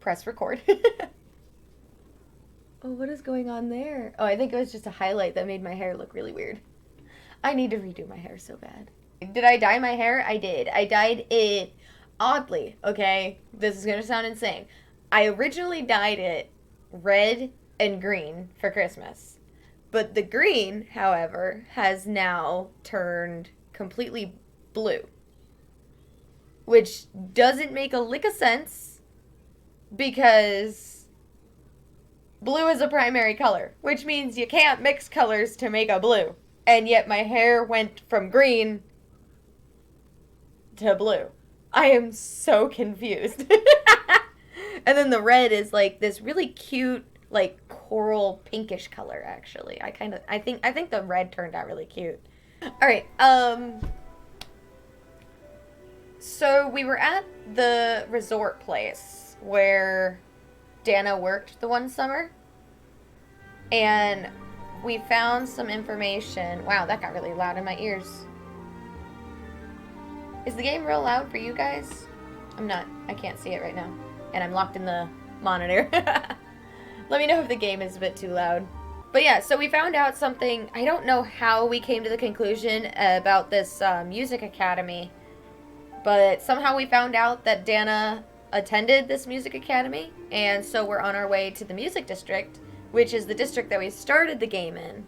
press record. Oh, what is going on there? Oh, I think it was just a highlight that made my hair look really weird. I need to redo my hair so bad. Did I dye my hair? I did. I dyed it oddly, okay? This is going to sound insane. I originally dyed it red and green for Christmas. But the green, however, has now turned completely blue. Which doesn't make a lick of sense because blue is a primary color, which means you can't mix colors to make a blue. And yet my hair went from green to blue. I am so confused. And then the red is like this really cute, like coral pinkish color actually. I think the red turned out really cute. All right. So we were at the resort place where Dana worked the one summer. And we found some information. Wow, that got really loud in my ears. Is the game real loud for you guys? I can't see it right now. And I'm locked in the monitor. Let me know if the game is a bit too loud. But yeah, so we found out something. I don't know how we came to the conclusion about this music academy. But somehow we found out that Dana attended this music academy. And so we're on our way to the music district, which is the district that we started the game in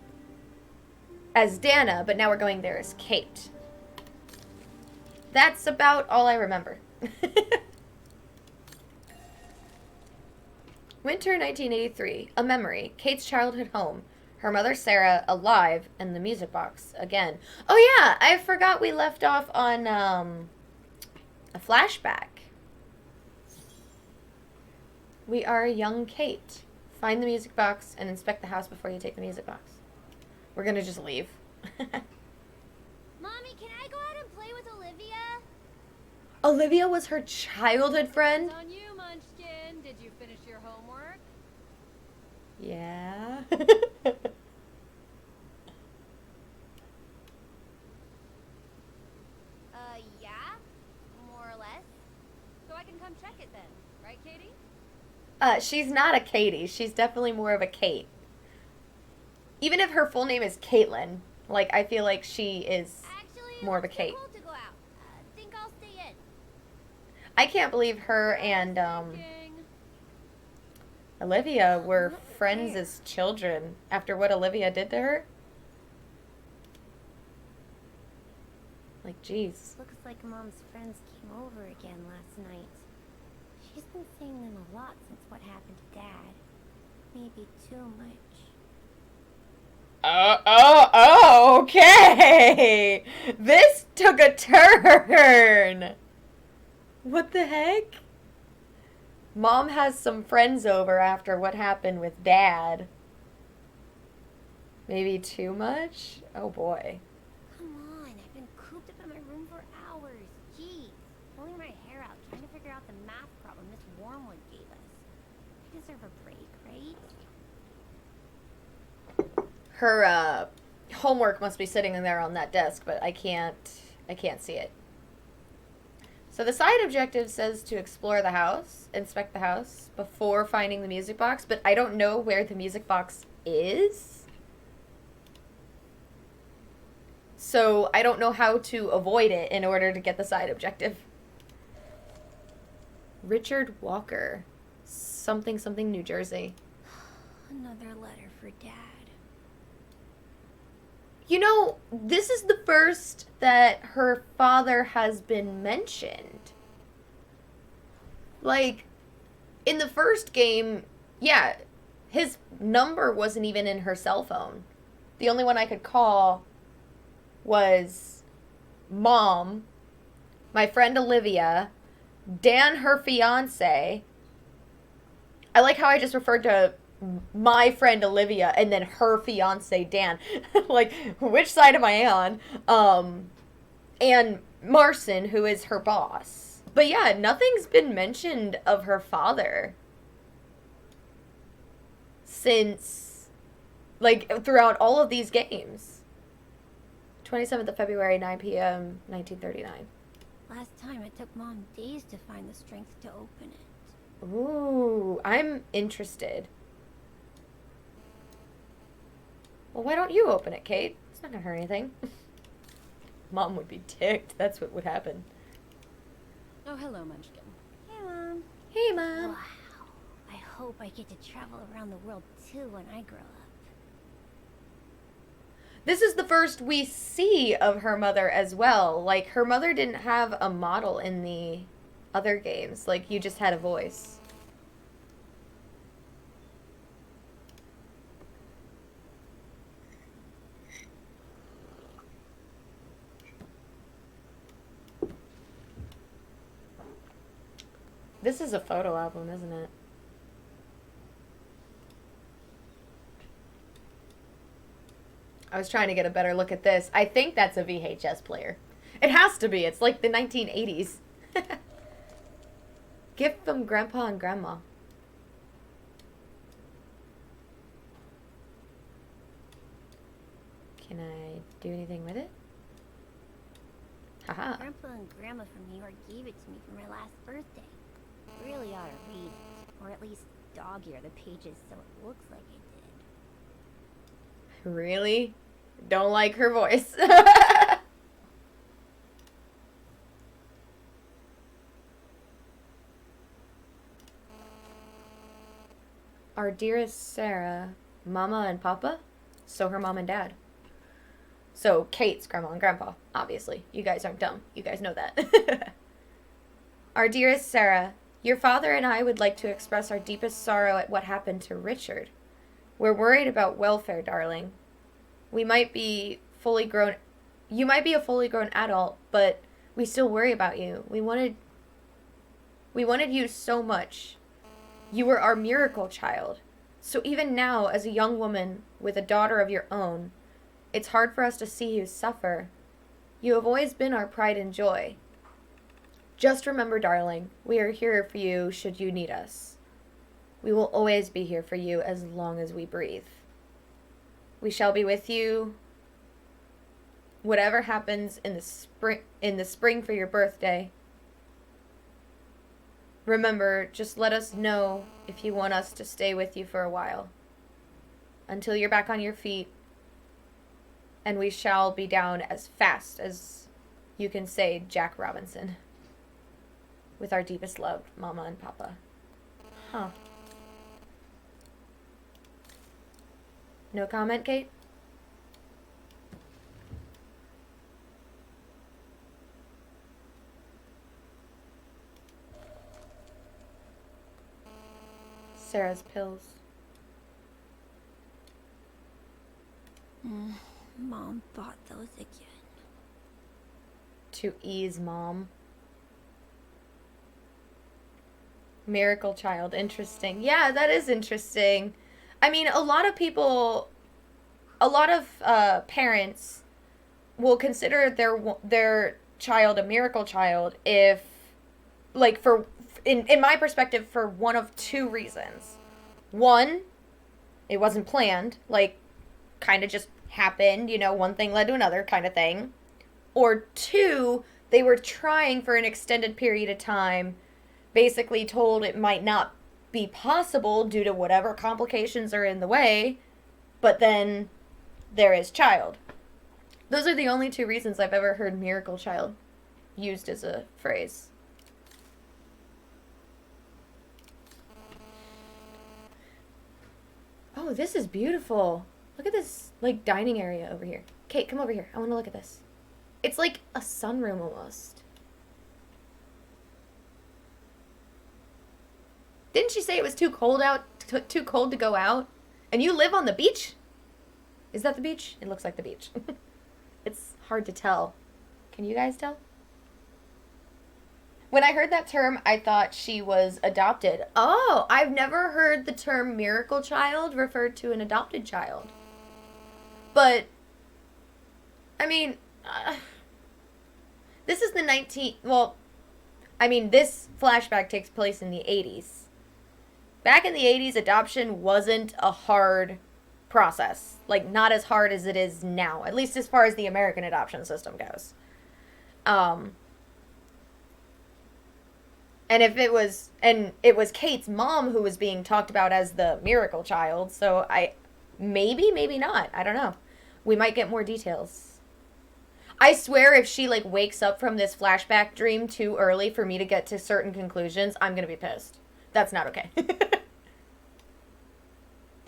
as Dana, but now we're going there as Kate. That's about all I remember. Winter 1983, a memory, Kate's childhood home, her mother Sarah alive, and the music box again. Oh yeah, I forgot we left off on a flashback. We are a young Kate. Find the music box and inspect the house before you take the music box. We're gonna just leave. Mommy, can I go out and play with Olivia? Olivia was her childhood friend? It's on you, Munchkin. Did you finish your homework? Yeah. Yeah. More or less. So I can come check it then. Right, Katie? She's not a Katie. She's definitely more of a Kate. Even if her full name is Caitlin, like, I feel like she is Actually, more of a it's too Kate. cold to go out. Think I'll stay in. I can't believe her and Olivia were friends as children after what Olivia did to her. Like, jeez. Looks like Mom's friends came over again last night. She's been seeing them a lot since what happened to Dad. Maybe too much. Okay. This took a turn. What the heck? Mom has some friends over after what happened with Dad. Maybe too much? Oh boy. Come on, I've been cooped up in my room for hours. Jeez, pulling my hair out, trying to figure out the math problem Miss Wormwood gave us. I deserve a break, right? Her homework must be sitting in there on that desk, but I can't see it. So the side objective says to explore the house, inspect the house before finding the music box, but I don't know where the music box is. So I don't know how to avoid it in order to get the side objective. Richard Walker. Something, New Jersey. Another letter for Dad. You know, this is the first that her father has been mentioned. Like, in the first game, yeah, his number wasn't even in her cell phone. The only one I could call was Mom, my friend Olivia, Dan, her fiance. I like how I just referred to my friend Olivia and then her fiance Dan. Like, which side am I on? And Marson, who is her boss. But yeah, nothing's been mentioned of her father since, like, throughout all of these games. 27th of February, 9 p.m., 1939. Last time it took Mom days to find the strength to open it. Ooh. I'm interested. Well, why don't you open it, Kate? It's not gonna hurt anything. Mom would be ticked. That's what would happen. Oh, hello, Munchkin. Hey, Mom. Hey, Mom. Wow. I hope I get to travel around the world too when I grow up. This is the first we see of her mother as well. Like, her mother didn't have a model in the other games. Like, you just had a voice. This is a photo album, isn't it? I was trying to get a better look at this. I think that's a VHS player. It has to be. It's like the 1980s. Gift from Grandpa and Grandma. Can I do anything with it? Haha. Grandpa and Grandma from New York gave it to me for my last birthday. Really ought to read it, or at least dog-ear the pages so it looks like it did. Really? Don't like her voice. Our dearest Sarah, Mama and Papa, so her mom and dad. So Kate's grandma and grandpa, obviously. You guys aren't dumb. You guys know that. Our dearest Sarah, your father and I would like to express our deepest sorrow at what happened to Richard. We're worried about welfare, darling. We might be fully grown. You might be a fully grown adult, but we still worry about you. We wanted you so much. You were our miracle child. So even now, as a young woman with a daughter of your own, it's hard for us to see you suffer. You have always been our pride and joy. Just remember, darling, we are here for you should you need us. We will always be here for you as long as we breathe. We shall be with you whatever happens in the spring for your birthday. Remember, just let us know if you want us to stay with you for a while. Until you're back on your feet, and we shall be down as fast as you can say Jack Robinson. With our deepest love, Mama and Papa. Huh. No comment, Kate? Sarah's pills. Mom bought those again. To ease Mom. Miracle child. Interesting. Yeah, that is interesting. I mean, a lot of parents will consider their child a miracle child if, like, in my perspective, for one of two reasons. One, it wasn't planned, like, kind of just happened, one thing led to another kind of thing. Or two, they were trying for an extended period of time, basically told it might not be possible due to whatever complications are in the way, but then there is child. Those are the only two reasons I've ever heard miracle child used as a phrase. Oh, this is beautiful. Look at this, like, dining area over here. Kate, come over here. I want to look at this. It's like a sunroom almost. Didn't she say it was too cold to go out? And you live on the beach? Is that the beach? It looks like the beach. It's hard to tell. Can you guys tell? When I heard that term, I thought she was adopted. Oh, I've never heard the term miracle child referred to an adopted child. But, I mean, this is this flashback takes place in the 80s. Back in the 80s, adoption wasn't a hard process. Like, not as hard as it is now, at least as far as the American adoption system goes. And it was Kate's mom who was being talked about as the miracle child. So maybe not. I don't know. We might get more details. I swear if she like wakes up from this flashback dream too early for me to get to certain conclusions, I'm going to be pissed. That's not okay. Did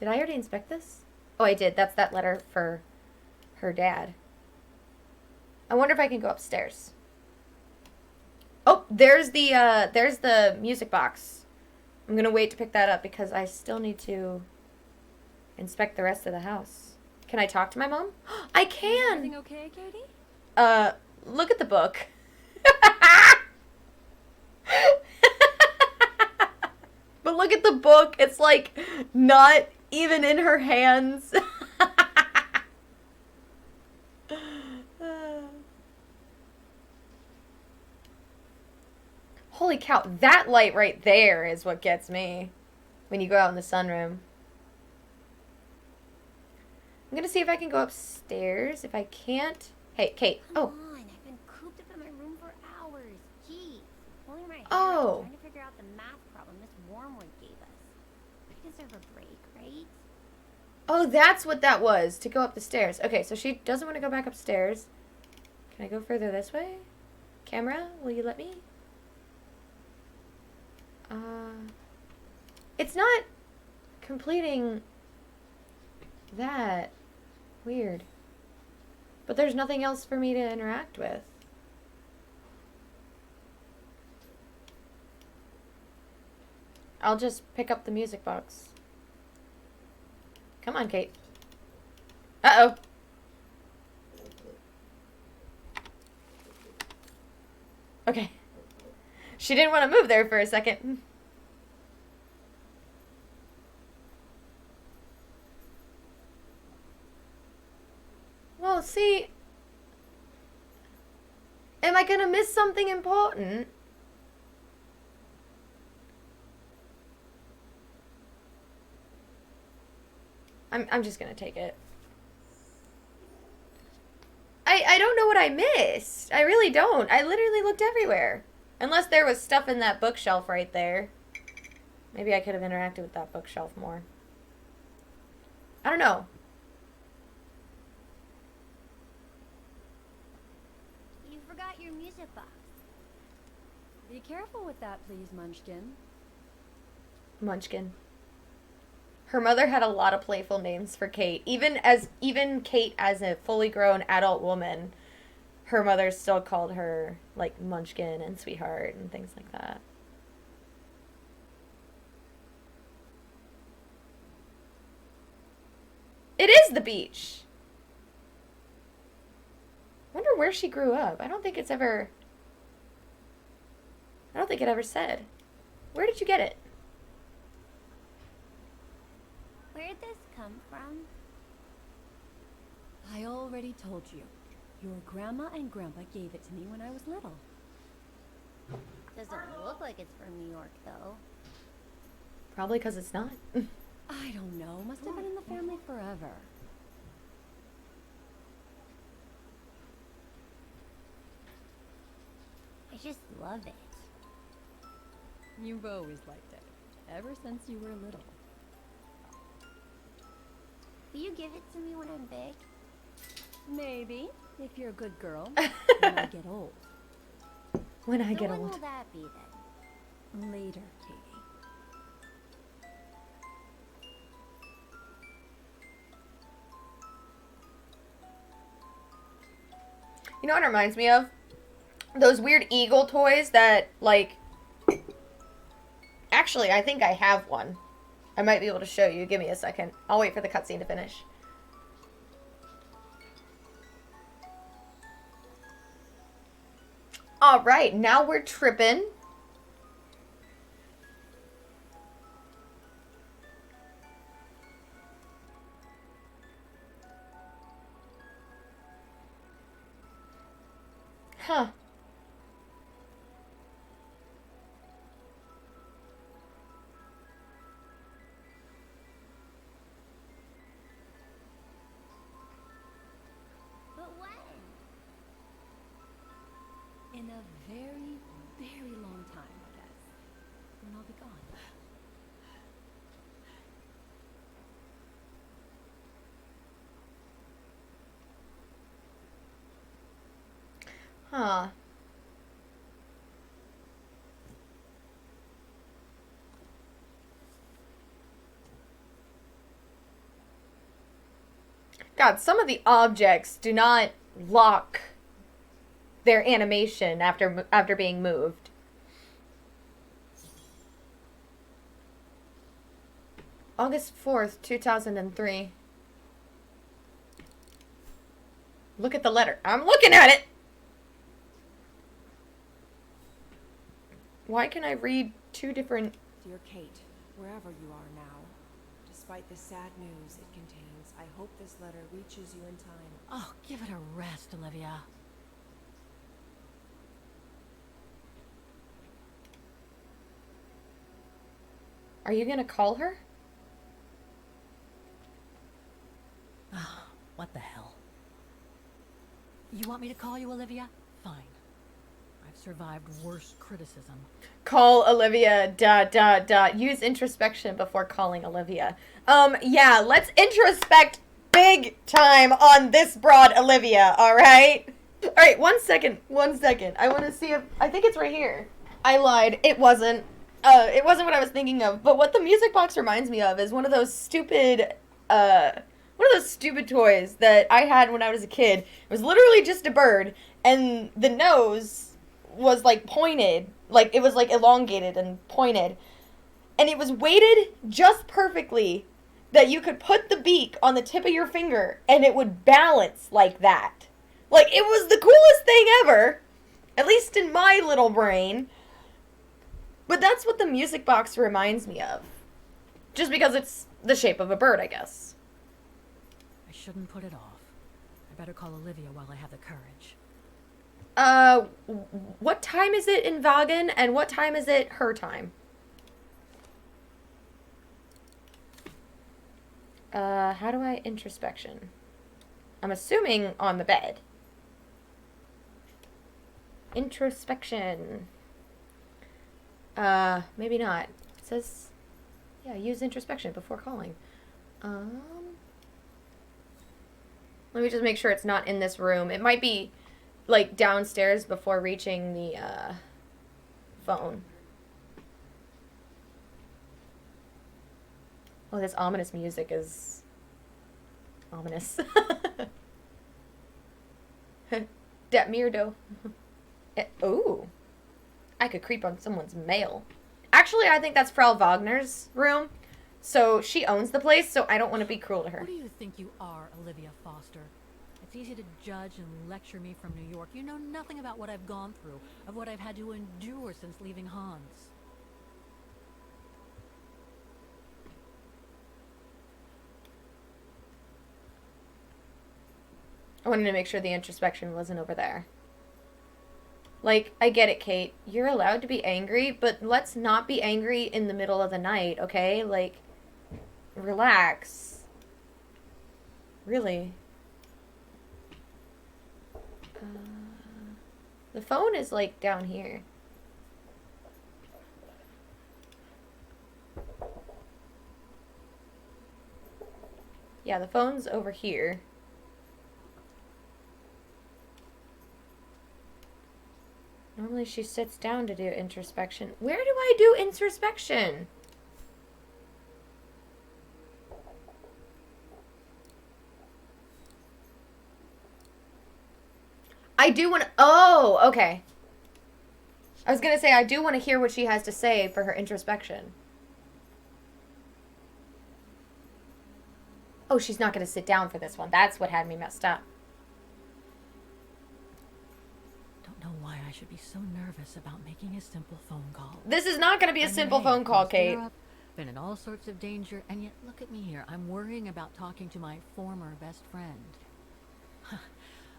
I already inspect this? Oh, I did. That's that letter for her dad. I wonder if I can go upstairs. Oh, there's the music box. I'm going to wait to pick that up because I still need to inspect the rest of the house. Can I talk to my mom? I can. Everything okay, Katie? Look at the book. But look at the book. It's like not even in her hands. Holy cow, that light right there is what gets me when you go out in the sunroom. I'm gonna see if I can go upstairs. If I can't... Hey, Kate. Come on, I've been cooped up in my room for hours. Jeez. Pulling my hair Oh. out, trying to figure out the math problem Miss Wormwood gave us. I deserve a break, right? Oh, that's what that was, to go up the stairs. Okay, so she doesn't want to go back upstairs. Can I go further this way? Camera, will you let me? It's not completing that. Weird. But there's nothing else for me to interact with. I'll just pick up the music box. Come on, Kate. Uh-oh. Okay. She didn't want to move there for a second. Well, see... Am I gonna miss something important? I'm just gonna take it. I don't know what I missed. I really don't. I literally looked everywhere. Unless there was stuff in that bookshelf right there. Maybe I could have interacted with that bookshelf more. I don't know. You forgot your music box. Be careful with that, please, Munchkin. Munchkin. Her mother had a lot of playful names for Kate. Even Kate as a fully grown adult woman, her mother still called her like Munchkin and Sweetheart and things like that. It is the beach. Wonder where she grew up. I don't think it ever said. Where did you get it? Where'd this come from? I already told you. Your grandma and grandpa gave it to me when I was little. Doesn't look like it's from New York, though. Probably because it's not. I don't know. Must have been in the family forever. I just love it. You've always liked it. Ever since you were little. Will you give it to me when I'm big? Maybe, if you're a good girl. When I get old. When I So get when old. will that be, then? Later, Katie. You know what it reminds me of? Those weird eagle toys that, like... Actually, I think I have one. I might be able to show you. Give me a second. I'll wait for the cutscene to finish. Alright, now we're tripping. Huh. But when? In a very, very long time, I guess. Huh. God, some of the objects do not lock their animation after being moved. August 4th, 2003. Look at the letter. I'm looking at it! Why can I read two different... Dear Kate, wherever you are now, despite the sad news it contains, I hope this letter reaches you in time. Oh, give it a rest, Olivia. Are you gonna call her? What the hell? You want me to call you, Olivia? Fine. I've survived worse criticism. Call Olivia, ... Use introspection before calling Olivia. Yeah, let's introspect big time on this broad Olivia, alright? Alright, 1 second. I want to see if... I think it's right here. I lied. It wasn't. It wasn't what I was thinking of. But what the music box reminds me of is one of those stupid toys that I had when I was a kid. It was literally just a bird, and the nose was like pointed, like it was like elongated and pointed, and it was weighted just perfectly that you could put the beak on the tip of your finger and it would balance like that. Like, it was the coolest thing ever, at least in my little brain. But that's what the music box reminds me of, just because it's the shape of a bird, I guess. I shouldn't put it off. I better call Olivia while I have the courage. What time is it in Vagan, and what time is it her time? How do I introspection? I'm assuming on the bed. Introspection. Maybe not. It says, yeah, use introspection before calling. Let me just make sure it's not in this room. It might be, like, downstairs before reaching the, phone. Oh, this ominous music is ominous. Dat Mirdo. Ooh. I could creep on someone's mail. Actually, I think that's Frau Wagner's room. So she owns the place, so I don't want to be cruel to her. Who do you think you are, Olivia Foster? It's easy to judge and lecture me from New York. You know nothing about what I've gone through, of what I've had to endure since leaving Hans. I wanted to make sure the introspection wasn't over there. Like, I get it, Kate. You're allowed to be angry, but let's not be angry in the middle of the night, okay? Like, relax. Really. The phone is, like, down here. Yeah, the phone's over here. Normally she sits down to do introspection. Where do I do introspection? I do want to... Oh, okay. I was going to say, I do want to hear what she has to say for her introspection. Oh, she's not going to sit down for this one. That's what had me messed up. Don't know why I should be so nervous about making a simple phone call. This is not going to be a simple phone call, Kate. Been in all sorts of danger, and yet look at me here. I'm worrying about talking to my former best friend.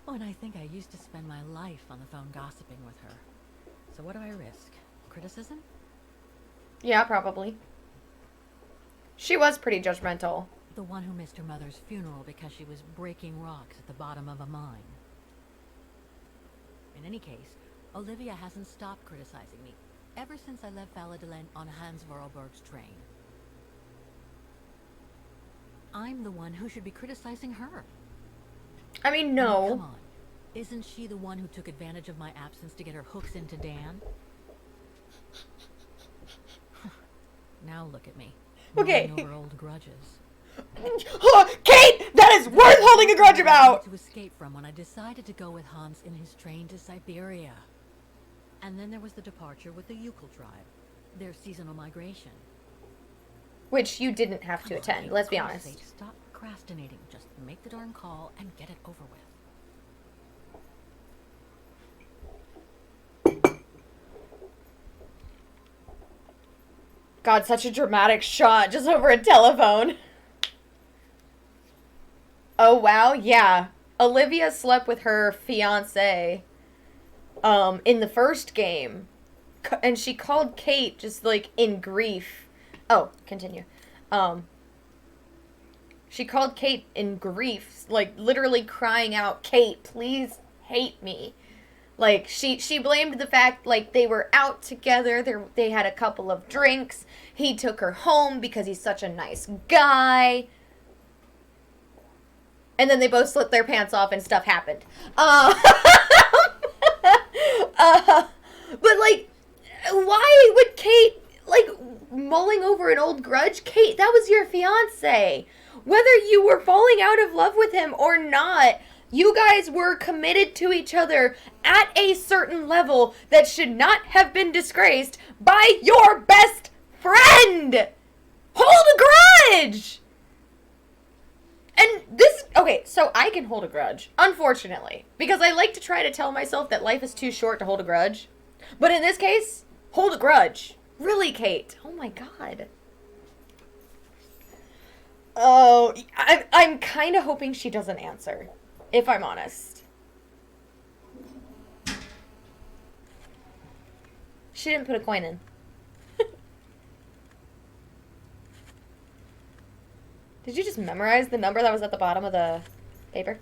Oh, and I think I used to spend my life on the phone gossiping with her. So what do I risk? Criticism? Yeah, probably. She was pretty judgmental. The one who missed her mother's funeral because she was breaking rocks at the bottom of a mine. In any case, Olivia hasn't stopped criticizing me ever since I left Valladolid on Hans Vorarlberg's train. I'm the one who should be criticizing her. I mean, Come no. on. Isn't she the one who took advantage of my absence to get her hooks into Dan? Now look at me. Okay. Mulling over old grudges. Kate! That is worth holding a grudge about! To escape from when I decided to go with Hans in his train to Syberia. And then there was the departure with the Yukon tribe. Their seasonal migration. Which you didn't have to attend, let's be honest. Sake, stop procrastinating. Just make the darn call and get it over with. God, such a dramatic shot just over a telephone. Oh, wow, yeah. Olivia slept with her fiancé in the first game. And she called Kate just, like, in grief. Oh, continue. She called Kate in grief, like, literally crying out, Kate, please hate me. Like, she blamed the fact, like, they were out together, they had a couple of drinks, he took her home because he's such a nice guy. And then they both slit their pants off and stuff happened. But, like, why would Kate, like, mulling over an old grudge? Kate, that was your fiancé. Whether you were falling out of love with him or not, you guys were committed to each other at a certain level that should not have been disgraced by your best friend. Hold a grudge. And this, okay, so I can hold a grudge, unfortunately, because I like to try to tell myself that life is too short to hold a grudge. But in this case, hold a grudge. Really, Kate? Oh my God. Oh, I'm kind of hoping she doesn't answer, if I'm honest. She didn't put a coin in. Did you just memorize the number that was at the bottom of the paper?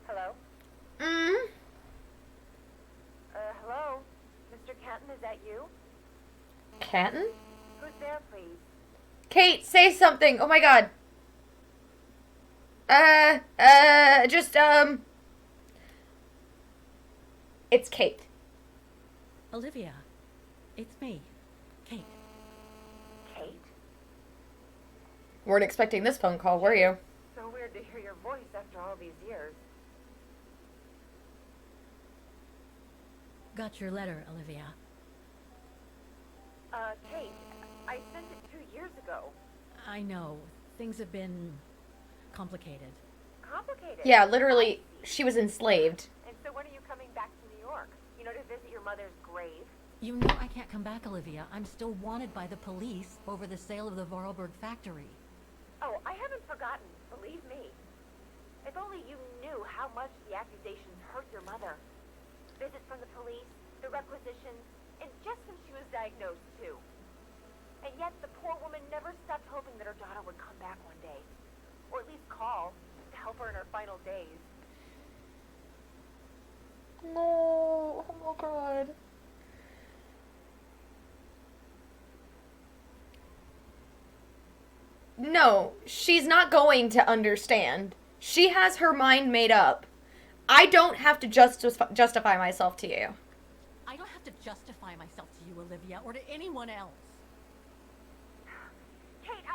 Hello? Hello? Mr. Canton, is that you? Canton? Who's there, please? Kate, say something. Oh my God. It's Kate. Olivia, it's me, Kate. Kate? Weren't expecting this phone call, were you? So weird to hear your voice after all these years. Got your letter, Olivia. Kate, I sent it 2 years ago. I know. Things have been complicated. Complicated? Yeah, literally, she was enslaved. And so when are you coming back to New York? You know, to visit your mother's grave? You know I can't come back, Olivia. I'm still wanted by the police over the sale of the Vorarlberg factory. Oh, I haven't forgotten, believe me. If only you knew how much the accusations hurt your mother. Visits from the police, the requisitions, and just when she was diagnosed, too. And yet the poor woman never stopped hoping that her daughter would come back one day. Or at least call, to help her in her final days. No, oh my God. No, she's not going to understand. She has her mind made up. I don't have to justify myself to you. I don't have to justify myself to you, Olivia, or to anyone else. Kate,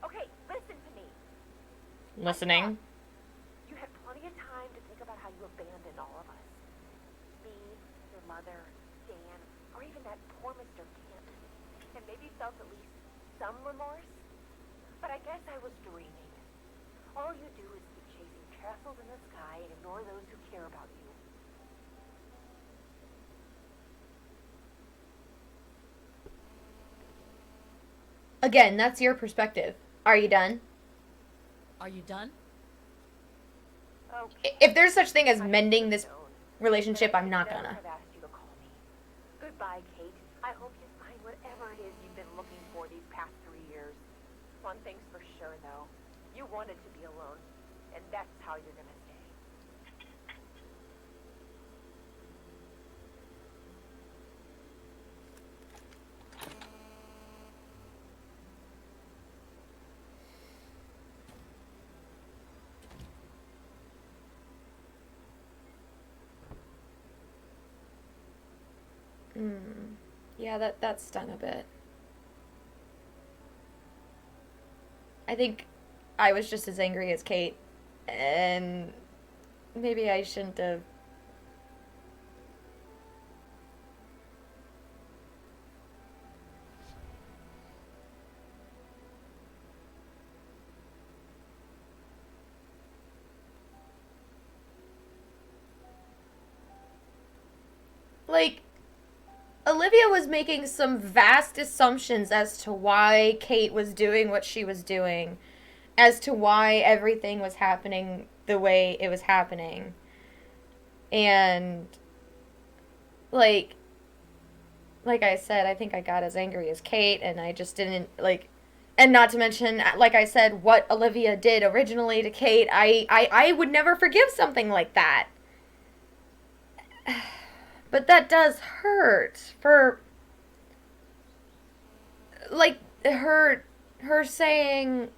okay, listen to me. Listening. You had plenty of time to think about how you abandoned all of us. Me, your mother, Dan, or even that poor Mr. Canton. And maybe felt at least some remorse. But I guess I was dreaming. All you do is keep chasing castles in the sky and ignore those who care about you. Again, that's your perspective. Are you done? Are you done? Okay. If there's such thing as mending this relationship, I'm not gonna. I've asked you to call me. Goodbye, Kate. I hope you find whatever it is you've been looking for these past 3 years. One thing's for sure, though. You wanted to be alone, and that's how you're gonna stay. Yeah, that stung a bit. I think I was just as angry as Kate, and maybe I shouldn't have. Like, Olivia was making some vast assumptions as to why Kate was doing what she was doing, as to why everything was happening the way it was happening. And, like, like I said, I think I got as angry as Kate, and I just didn't, like, and not to mention, like I said, what Olivia did originally to Kate, I would never forgive something like that. But that does hurt for, like, her saying,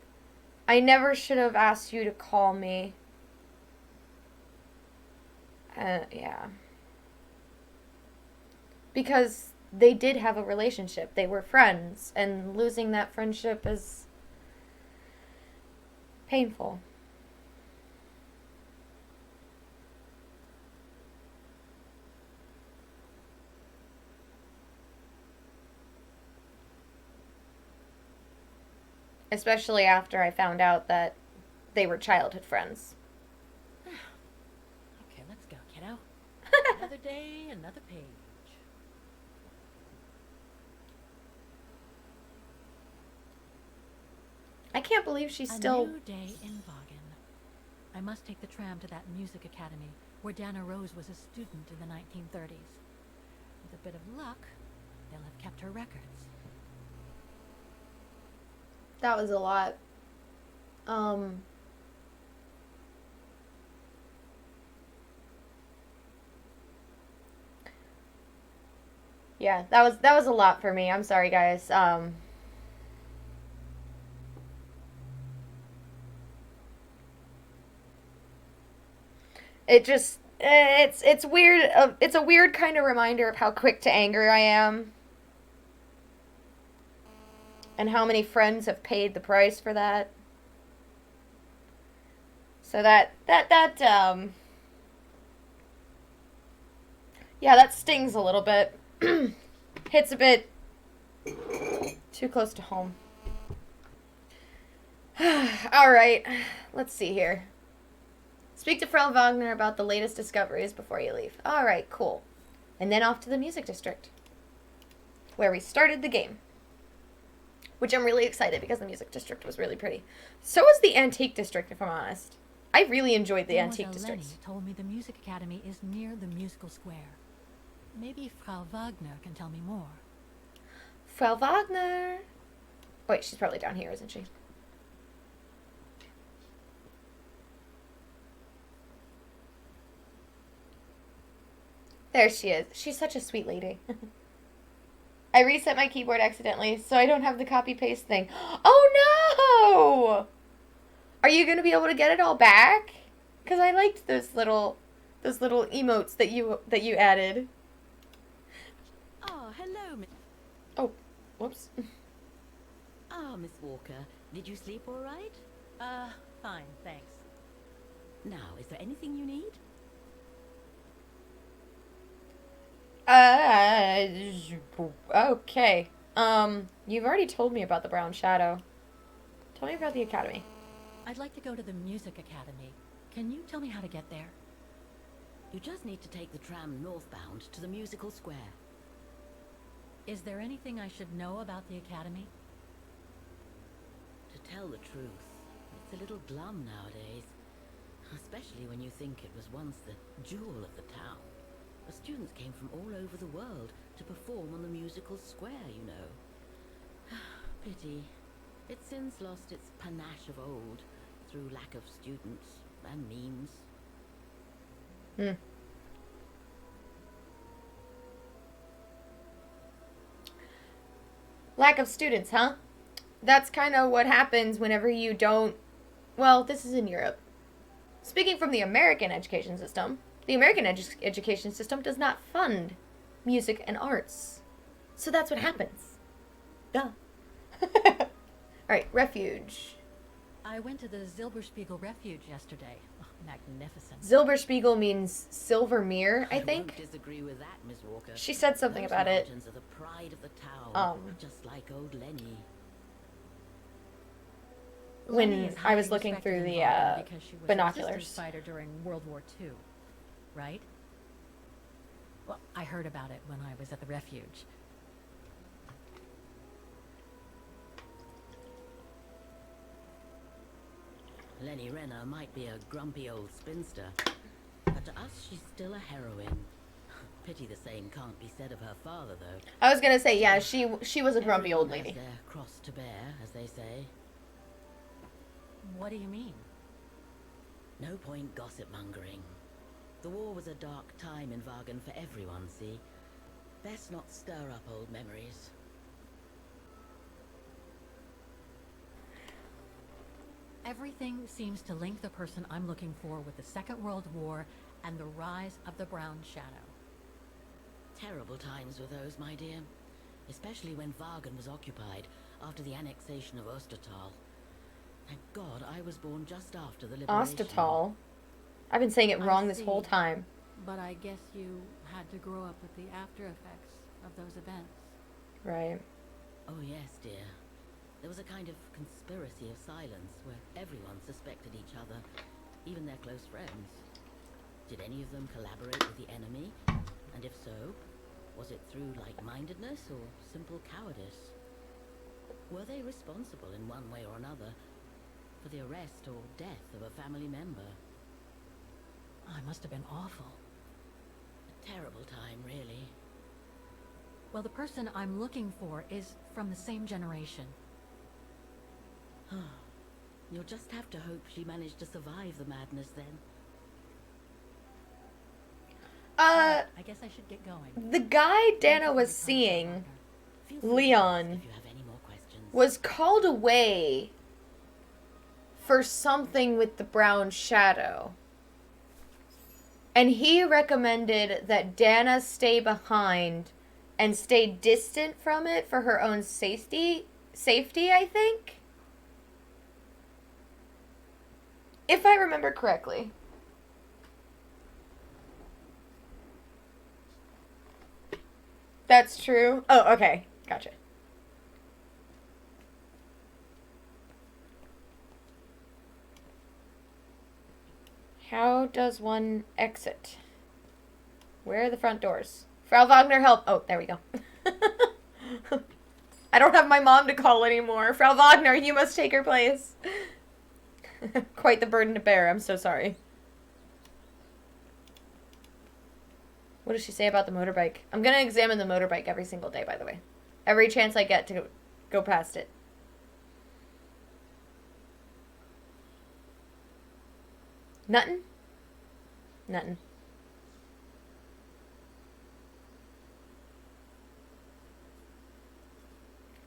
I never should have asked you to call me. Yeah. Because they did have a relationship. They were friends, and losing that friendship is painful. Especially after I found out that they were childhood friends. Okay, let's go, kiddo. Another day, another page. I can't believe she's still... A new day in Vaughan. I must take the tram to that music academy where Dana Rose was a student in the 1930s. With a bit of luck, they'll have kept her records. That was a lot. Yeah, that was a lot for me. I'm sorry, guys. It just it's weird. It's a weird kind of reminder of how quick to anger I am, and how many friends have paid the price for that. So yeah, that stings a little bit. Hits a bit too close to home. All right, let's see here. Speak to Frau Wagner about the latest discoveries before you leave. All right, cool. And then off to the music district, where we started the game. Which I'm really excited because the music district was really pretty. So was the antique district, if I'm honest. I really enjoyed the antique district. Lenny told me the music academy is near the musical square. Maybe Frau Wagner can tell me more. Frau Wagner. Wait, she's probably down here, isn't she? There she is. She's such a sweet lady. I reset my keyboard accidentally, so I don't have the copy-paste thing. Oh no! Are you gonna be able to get it all back? Because I liked those little emotes that you added. Oh, hello, Miss... Oh, whoops. Ah, Miss Walker. Did you sleep all right? Fine, thanks. Now, is there anything you need? Okay. You've already told me about the Brown Shadow. Tell me about the academy. I'd like to go to the music academy. Can you tell me how to get there? You just need to take the tram northbound to the musical square. Is there anything I should know about the academy? To tell the truth, it's a little glum nowadays. Especially when you think it was once the jewel of the town. The students came from all over the world, to perform on the musical square, you know. Pity. It's since lost its panache of old through lack of students and means. Hmm. Lack of students, huh? That's kind of what happens whenever you don't... Well, this is in Europe. Speaking from the American education system, the American education system does not fund music and arts. So that's what happens. Duh. Alright, refuge. I went to the Zilberspiegel Refuge yesterday. Oh, magnificent. Zilberspiegel means silver mirror, I think. won't disagree with that, Miss Walker. She said something Those about it. mountains are the pride of the town, Um, just like old Lenny. When Lenny is I was highly looking respected through in the Vaughan because she was a binoculars. resistance fighter during World War II, right? Well, I heard about it when I was at the refuge. Lenny Renner might be a grumpy old spinster, but to us she's still a heroine. Pity the same can't be said of her father, though. I was gonna say, yeah, she was a grumpy old Everyone lady. has their cross to bear, as they say. What do you mean? No point gossip mongering. The war was a dark time in Vagan for everyone, see? Best not stir up old memories. Everything seems to link the person I'm looking for with the Second World War and the rise of the Brown Shadow. Terrible times were those, my dear. Especially when Vagan was occupied after the annexation of Ostertal. Thank God I was born just after the liberation. Ostertal. I've been saying it I wrong this see. whole time. But I guess you had to grow up with the after effects of those events. Right. Oh yes, dear. There was a kind of conspiracy of silence where everyone suspected each other, even their close friends. Did any of them collaborate with the enemy? And if so, was it through like-mindedness or simple cowardice? Were they responsible in one way or another for the arrest or death of a family member? Oh, it must have been awful. A terrible time, really. Well, the person I'm looking for is from the same generation. You'll just have to hope she managed to survive the madness then. Uh, I guess I should get going. the guy Dana was seeing, Feel free to Leon, ask if you have any more questions. was called away for something with the Brown Shadow. And he recommended that Dana stay behind and stay distant from it for her own safety, I think. If I remember correctly. That's true. Oh, okay. Gotcha. How does one exit? Where are the front doors? Frau Wagner, help. Oh, there we go. I don't have my mom to call anymore. Frau Wagner, you must take her place. Quite the burden to bear. I'm so sorry. What does she say about the motorbike? I'm going to examine the motorbike every single day, by the way. Every chance I get to go past it. Nothing? Nothing.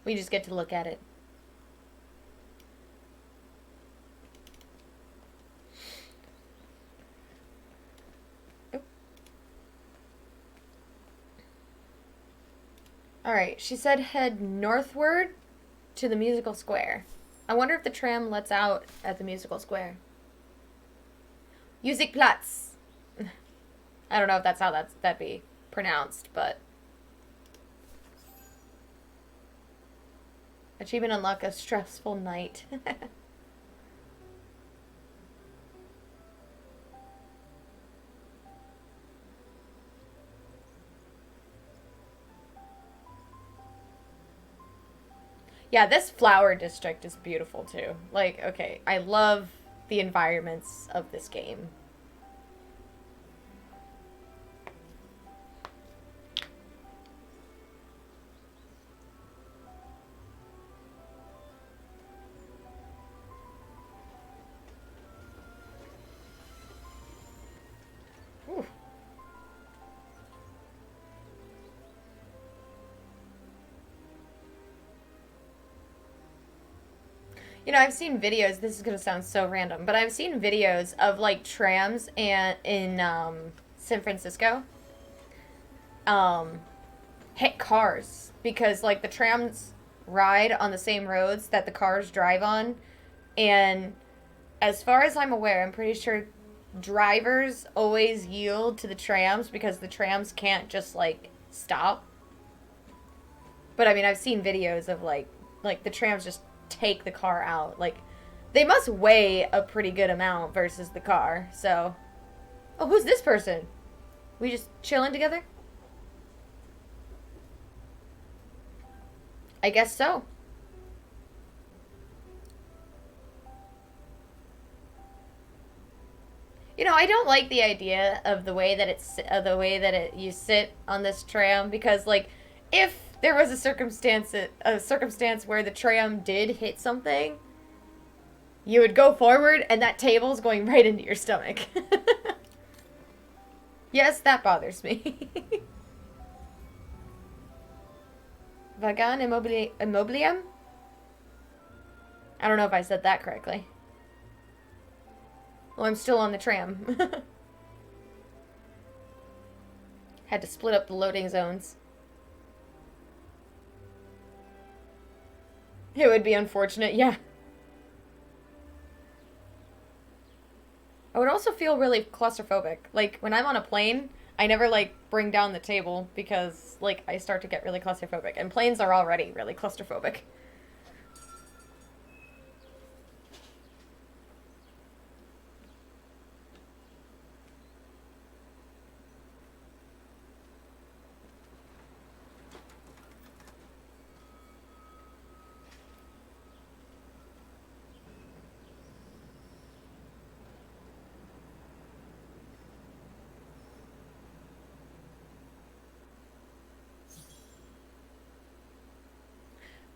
We just get to look at it. Alright, she said head northward to the musical square. I wonder if the tram lets out at the musical square. Musikplatz. I don't know if that's how that'd be pronounced, but... Achievement unlock a stressful night. Yeah, this flower district is beautiful too. Like, okay, I love the environments of this game. You know, I've seen videos. This is gonna sound so random, but I've seen videos of like trams and in San Francisco, um, hit cars because like the trams ride on the same roads that the cars drive on, and as far as I'm aware, I'm pretty sure drivers always yield to the trams because the trams can't just like stop. But I mean, I've seen videos of like the trams just take the car out. Like they must weigh a pretty good amount versus the car. So, oh, who's this person? We just chilling together? I guess so. You know, I don't like the idea of the way that you sit on this tram because, like, if there was a circumstance where the tram did hit something, you would go forward and that table's going right into your stomach. Yes, that bothers me. Vagan immobilium? I don't know if I said that correctly. Well, I'm still on the tram. Had to split up the loading zones. It would be unfortunate, yeah. I would also feel really claustrophobic. Like, when I'm on a plane, I never, like, bring down the table because, like, I start to get really claustrophobic. And planes are already really claustrophobic.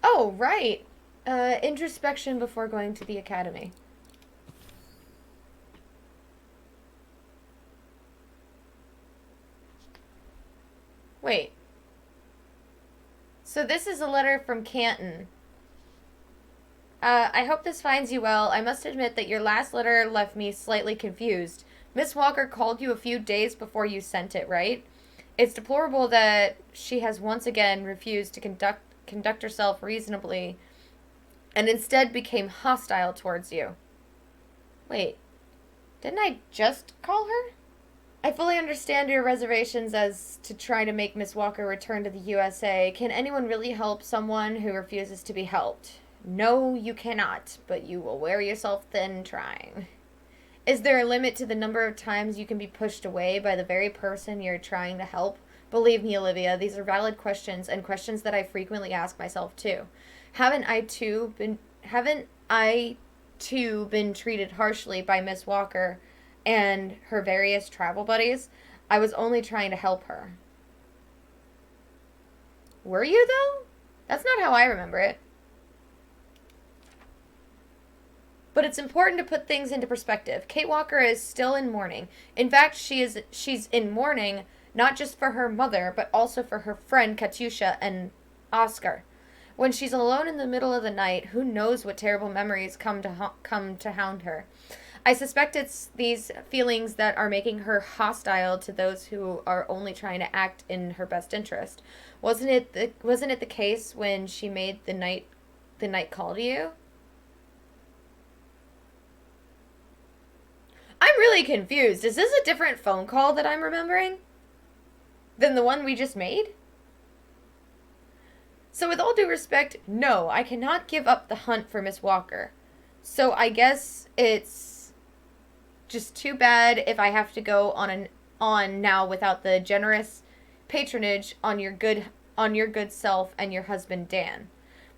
Oh, right. Introspection before going to the academy. Wait. So this is a letter from Canton. I hope this finds you well. I must admit that your last letter left me slightly confused. Miss Walker called you a few days before you sent it, right? It's deplorable that she has once again refused to conduct herself reasonably and instead became hostile towards you. Wait, didn't I just call her? I fully understand your reservations as to try to make Miss Walker return to the USA. Can anyone really help someone who refuses to be helped? No, you cannot, but you will wear yourself thin trying. Is there a limit to the number of times you can be pushed away by the very person you're trying to help? Believe me, Olivia, these are valid questions and questions that I frequently ask myself too. Haven't I too been treated harshly by Miss Walker and her various travel buddies? I was only trying to help her. Were you though? That's not how I remember it. But it's important to put things into perspective. Kate Walker is still in mourning. In fact, she's in mourning not just for her mother, but also for her friend Katyusha and Oscar. When she's alone in the middle of the night, who knows what terrible memories come to hound her. I suspect it's these feelings that are making her hostile to those who are only trying to act in her best interest. Wasn't it the case when she made the night call to you? I'm really confused. Is this a different phone call that I'm remembering than the one we just made? So with all due respect, no, I cannot give up the hunt for Miss Walker. So I guess it's just too bad if I have to go on now without the generous patronage on your good self and your husband Dan.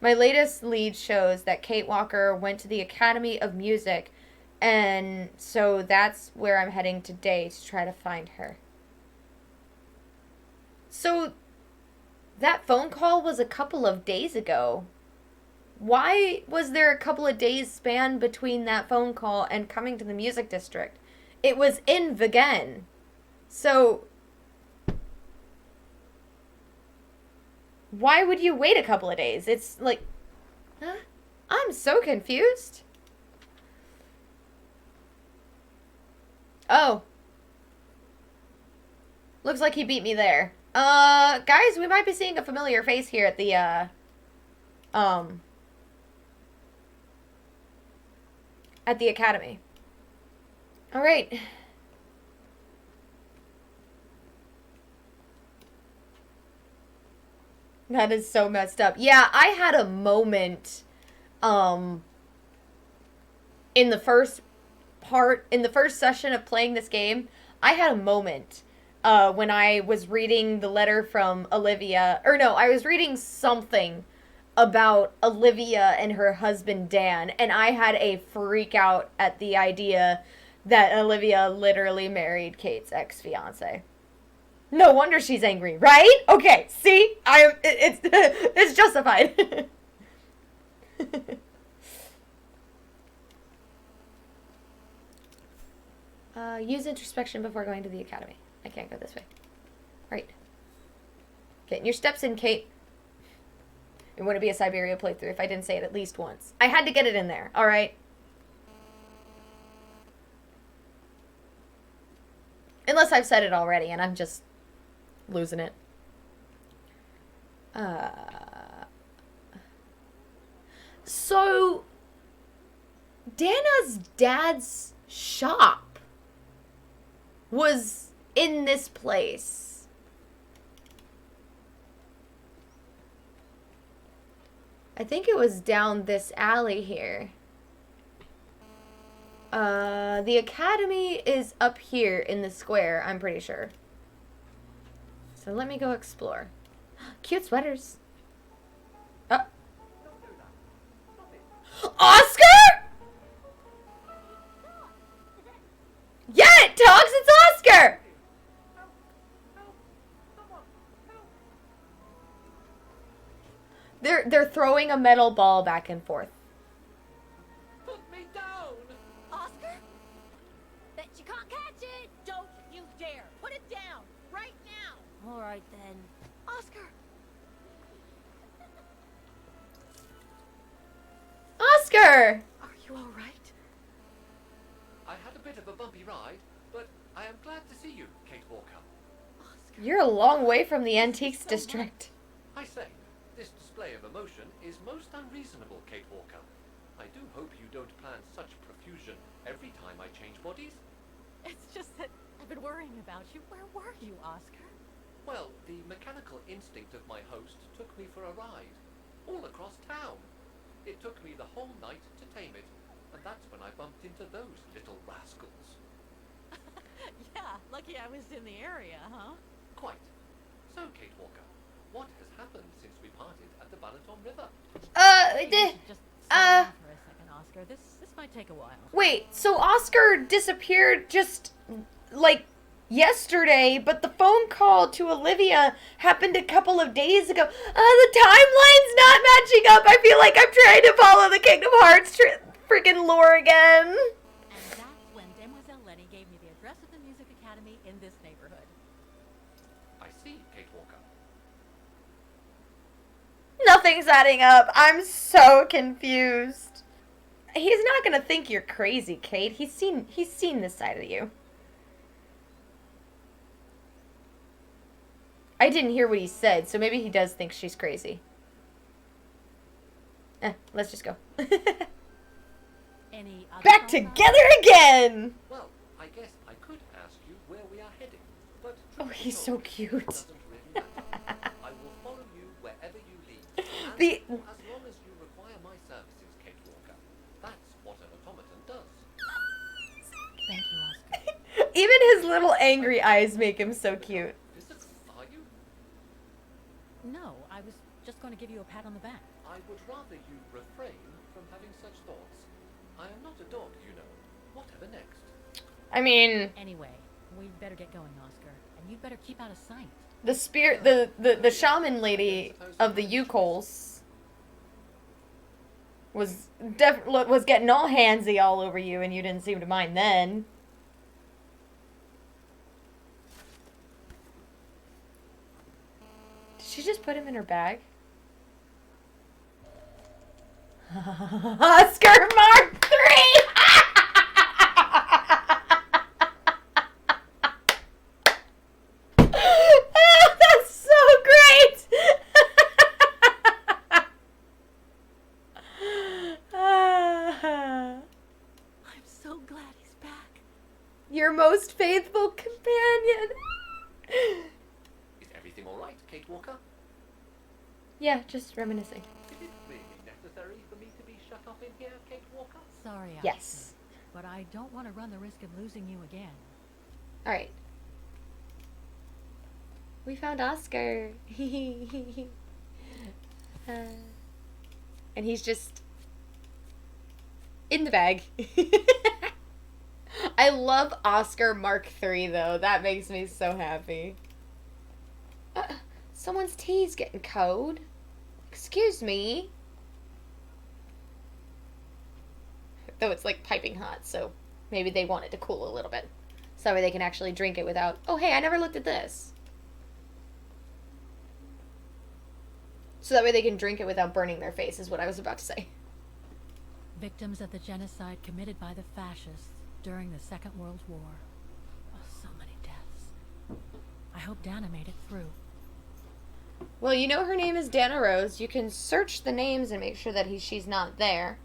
My latest lead shows that Kate Walker went to the Academy of Music, and so that's where I'm heading today to try to find her. So that phone call was a couple of days ago. Why was there a couple of days span between that phone call and coming to the music district? It was in Vagan. So why would you wait a couple of days? It's like, huh? I'm so confused. Oh. Looks like he beat me there. Guys, we might be seeing a familiar face here at the, at the academy. Alright. That is so messed up. Yeah, I had a moment, in the first session of playing this game, I had a moment, when I was reading the letter from Olivia, or no, I was reading something about Olivia and her husband Dan, and I had a freak out at the idea that Olivia literally married Kate's ex-fiance. No wonder she's angry, right? Okay, see? It's justified. Use introspection before going to the academy. I can't go this way. Right. Getting your steps in, Kate. It wouldn't be a Syberia playthrough if I didn't say it at least once. I had to get it in there, alright? Unless I've said it already and I'm just losing it. So, Dana's dad's shop was in this place. I think it was down this alley here. The academy is up here in the square, I'm pretty sure. So let me go explore. Cute sweaters. Oh. Oscar? Yeah, it talks, it's Oscar! They're throwing a metal ball back and forth. Put me down! Oscar? Bet you can't catch it! Don't you dare! Put it down! Right now! Alright then. Oscar! Oscar! Are you alright? I had a bit of a bumpy ride, but I am glad to see you, Kate Walker. Oscar. You're a long way from the antiques district. I say, this display of emotion is most unreasonable, Kate Walker. I do hope you don't plan such profusion every time I change bodies. It's just that I've been worrying about you. Where were you, Oscar? Well, the mechanical instinct of my host took me for a ride, all across town. It took me the whole night to tame it, and that's when I bumped into those little rascals. Yeah, lucky I was in the area, huh? Quite. So, Kate Walker, what has happened since we parted at the Balaton River? Maybe you should just slow down for a second, Oscar. This might take a while. Wait, so Oscar disappeared just, like, yesterday, but the phone call to Olivia happened a couple of days ago. The timeline's not matching up. I feel like I'm trying to follow the Kingdom Hearts freaking lore again. And that's when Demoiselle Lenny gave me the address of the Music Academy in this neighborhood. I see, Kate Walker. Nothing's adding up. I'm so confused. He's not gonna think you're crazy, Kate. He's seen this side of you. I didn't hear what he said, so maybe he does think she's crazy. Let's just go. Any other Back thoughts, together Oscar? again! Well, I guess I could ask you where we are heading, but Oh, truth be he's so told, cute. it doesn't really matter. I will follow you wherever you lead, and The- as long as you require my services, Kate Walker. That's what an automaton does. Thank you, Oscar. Even his little angry eyes make him so cute. Physical, are you? No, I was just going to give you a pat on the back. I would rather you refrain from having such thoughts. I am not a dog, you know. Whatever next? I mean, Anyway, we'd better get going, Oscar. And you'd better keep out of sight. the spirit, the shaman lady of the Yukols was getting all handsy all over you, and you didn't seem to mind then. Did she just put him in her bag? Oscar Mark 3! That's so great! I'm so glad he's back. Your most faithful companion. Is everything alright, Kate Walker? Yeah, just reminiscing. Is it really necessary for me to be shut up in here, Kate Walker? Sorry, Allison, Yes. but I don't want to run the risk of losing you again. Alright. We found Oscar. And he's just in the bag. I love Oscar Mark III, though. That makes me so happy. Someone's tea's getting cold. Excuse me. Though it's like piping hot, so maybe they want it to cool a little bit. So that way they can actually drink it without... Oh, hey, I never looked at this. So that way they can drink it without burning their face, is what I was about to say. Victims of the genocide committed by the fascists during the Second World War. Oh, so many deaths. I hope Dana made it through. Well, you know her name is Dana Rose. You can search the names and make sure that she's not there.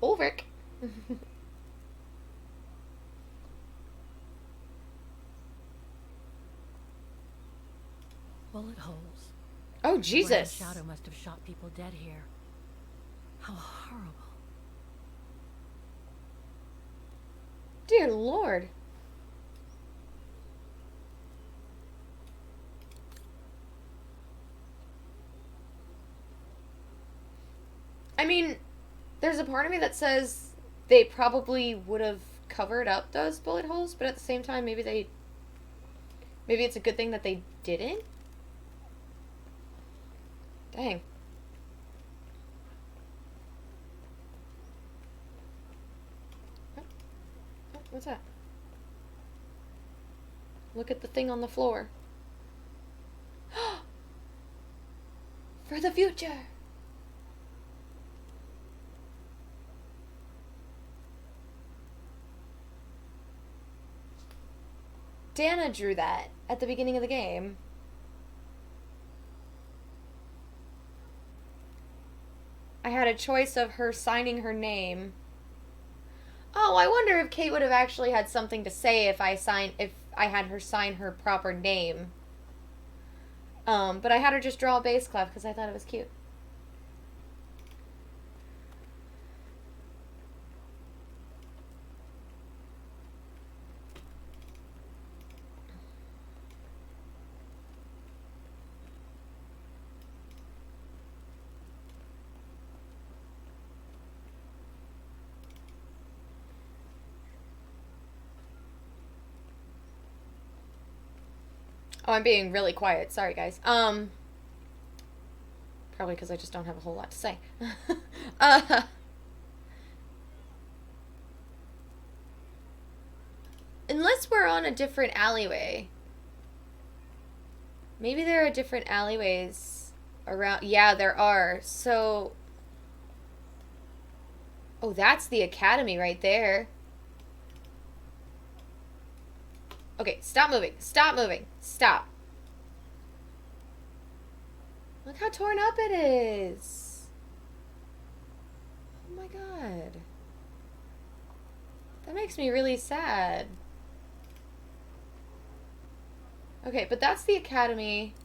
Ulrich. Bullet holes. Oh, The Grand Jesus. Shadow must have shot people dead here. How horrible. Dear Lord. I mean, there's a part of me that says they probably would have covered up those bullet holes, but at the same time, maybe it's a good thing that they didn't? Dang. What's that? Look at the thing on the floor. For the future! Dana drew that at the beginning of the game. I had a choice of her signing her name. Oh, I wonder if Kate would have actually had something to say if I had her sign her proper name. But I had her just draw a bass clef because I thought it was cute. Oh, I'm being really quiet. Sorry, guys. Probably because I just don't have a whole lot to say. Unless we're on a different alleyway. Maybe there are different alleyways around. Yeah, there are. So... Oh, that's the academy right there. Okay, stop moving. Stop moving. Stop. Look how torn up it is. Oh my god. That makes me really sad. Okay, but that's the academy.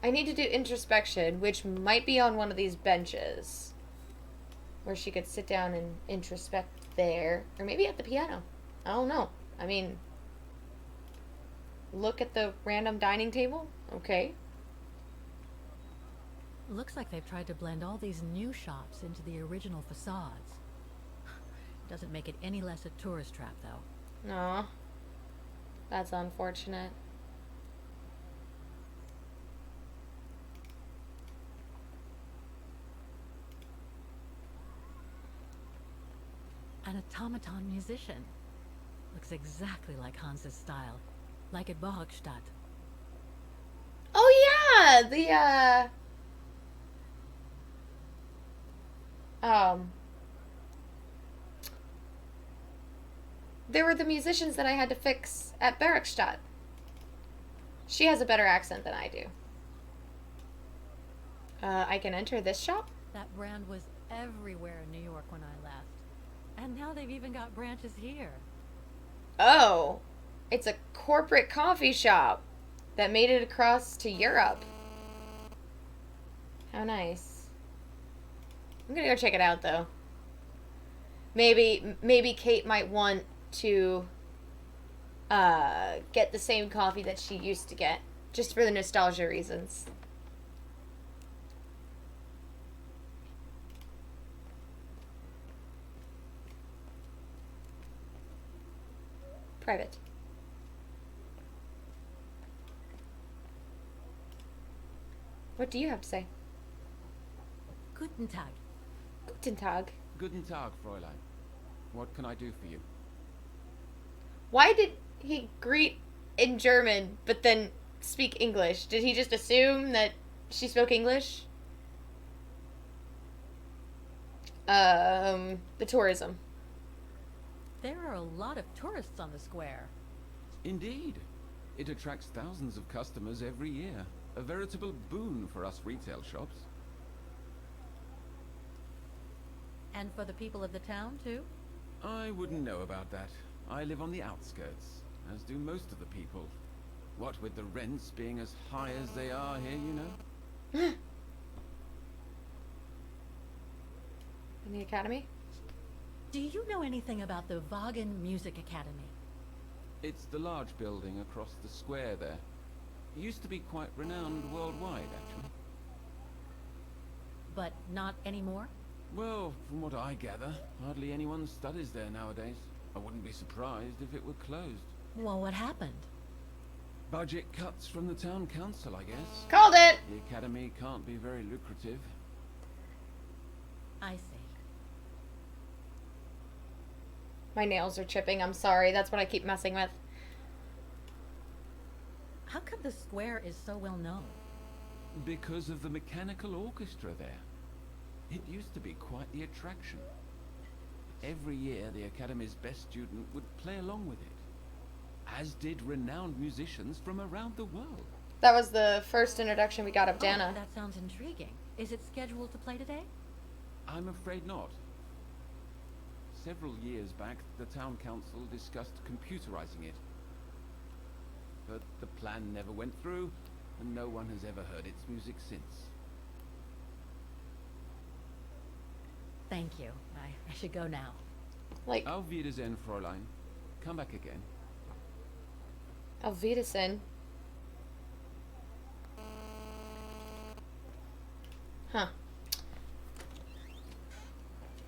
I need to do introspection, which might be on one of these benches. Where she could sit down and introspect there. Or maybe at the piano. I don't know. I mean, look at the random dining table. Okay. Looks like they've tried to blend all these new shops into the original facades. Doesn't make it any less a tourist trap, though. Aw. That's unfortunate. An automaton musician. Looks exactly like Hans's style. Like at Bohogstadt. Oh yeah, the there were the musicians that I had to fix at Bergstadt. She has a better accent than I do. I can enter this shop? That brand was everywhere in New York when I left. And now they've even got branches here. Oh, it's a corporate coffee shop that made it across to Europe. How nice. I'm gonna go check it out, though. Maybe Kate might want to get the same coffee that she used to get, just for the nostalgia reasons. Private. What do you have to say? Guten Tag. Guten Tag. Guten Tag, Fräulein. What can I do for you? Why did he greet in German but then speak English? Did he just assume that she spoke English? The tourism. There are a lot of tourists on the square. Indeed. It attracts thousands of customers every year. A veritable boon for us retail shops. And for the people of the town, too? I wouldn't know about that. I live on the outskirts, as do most of the people. What with the rents being as high as they are here, you know? In the academy? Do you know anything about the Wagen Music Academy? It's the large building across the square there. It used to be quite renowned worldwide, actually. But not anymore? Well, from what I gather, hardly anyone studies there nowadays. I wouldn't be surprised if it were closed. Well, what happened? Budget cuts from the town council, I guess. Called it! The academy can't be very lucrative. I see. My nails are chipping, I'm sorry. That's what I keep messing with. How come the square is so well known? Because of the mechanical orchestra there. It used to be quite the attraction. Every year, the Academy's best student would play along with it, as did renowned musicians from around the world. That was the first introduction we got of Dana. Oh, that sounds intriguing. Is it scheduled to play today? I'm afraid not. Several years back, the town council discussed computerizing it. But the plan never went through, and no one has ever heard its music since. Thank you. I should go now. Like, Auf Wiedersehen, Fräulein. Come back again. Auf Wiedersehen. Huh.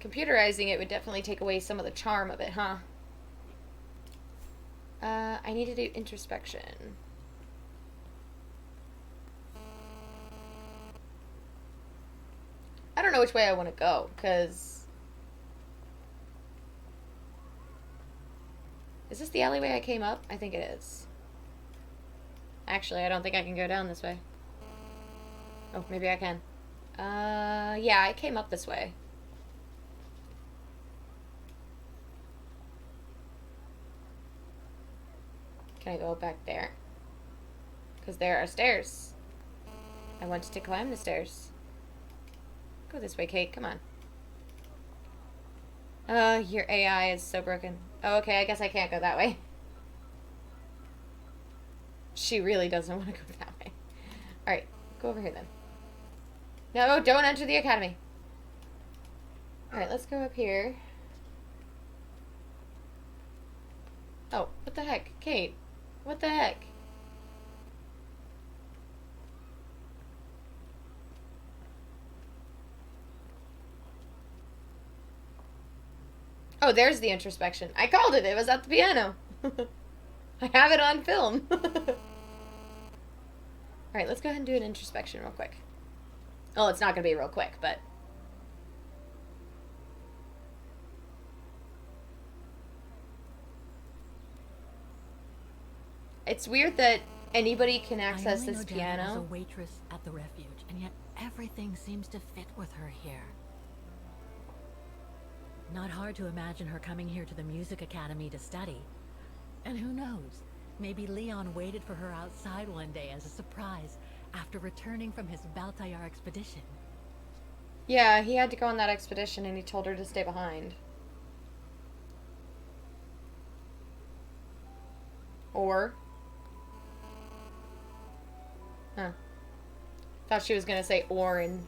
Computerizing it would definitely take away some of the charm of it, huh? I need to do introspection. I don't know which way I want to go, because... Is this the alleyway I came up? I think it is. Actually, I don't think I can go down this way. Oh, maybe I can. Yeah, I came up this way. Can I go back there? Because there are stairs. I wanted to climb the stairs. Go this way, Kate. Come on. Your AI is so broken. Oh, okay, I guess I can't go that way. She really doesn't want to go that way. Alright, go over here then. No, don't enter the academy. Alright, let's go up here. Oh, what the heck? Kate, what the heck? Oh, there's the introspection. I called it. It was at the piano. I have it on film. Alright, let's go ahead and do an introspection real quick. Oh, it's not going to be real quick, but... It's weird that anybody can I access only this know Dana as a piano. waitress at the refuge, and yet everything seems to fit with her here. Not hard to imagine her coming here to the music academy to study. And who knows, maybe Leon waited for her outside one day as a surprise after returning from his Baltayar expedition. Yeah, he had to go on that expedition and he told her to stay behind. Or... Huh. Thought she was gonna say or and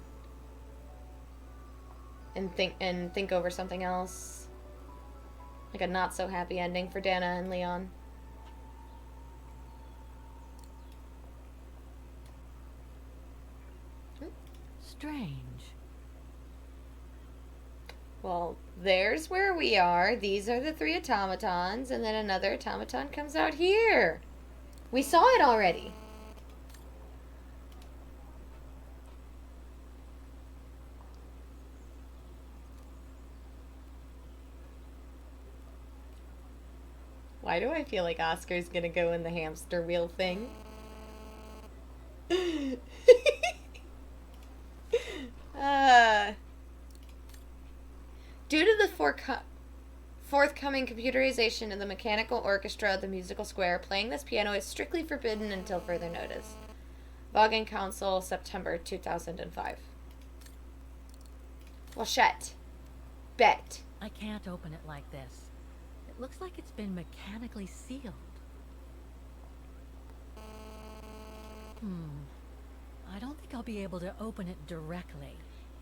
think over something else. Like a not so happy ending for Dana and Leon. Strange. Well, there's where we are. These are the 3 automatons, and then another automaton comes out here. We saw it already. Why do I feel like Oscar's gonna go in the hamster wheel thing? Due to the forthcoming computerization of the mechanical orchestra of the musical square, playing this piano is strictly forbidden until further notice. Vaughan Council, September 2005. Well, shit. Bet. I can't open it like this. It looks like it's been mechanically sealed. I don't think I'll be able to open it directly.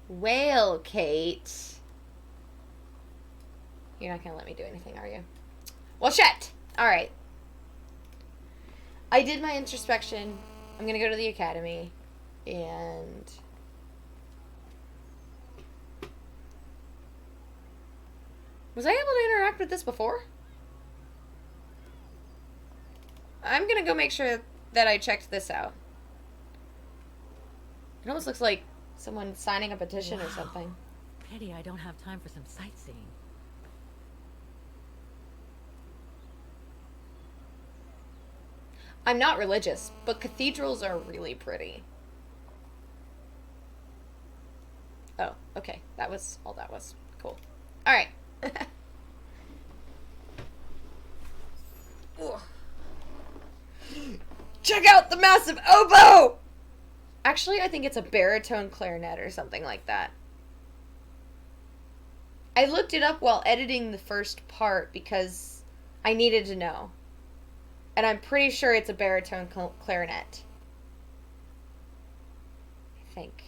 Well, Kate. You're not gonna let me do anything, are you? Well, shit! Alright. I did my introspection. I'm gonna go to the academy. And... was I able to interact with this before? I'm gonna go make sure that I checked this out. It almost looks like someone signing a petition or something. Pity I don't have time for some sightseeing. I'm not religious, but cathedrals are really pretty. Oh, okay. That was all that was. Cool. Alright. Check out the massive oboe! Actually, I think it's a baritone clarinet or something like that. I looked it up while editing the first part because I needed to know. And I'm pretty sure it's a baritone clarinet. I think.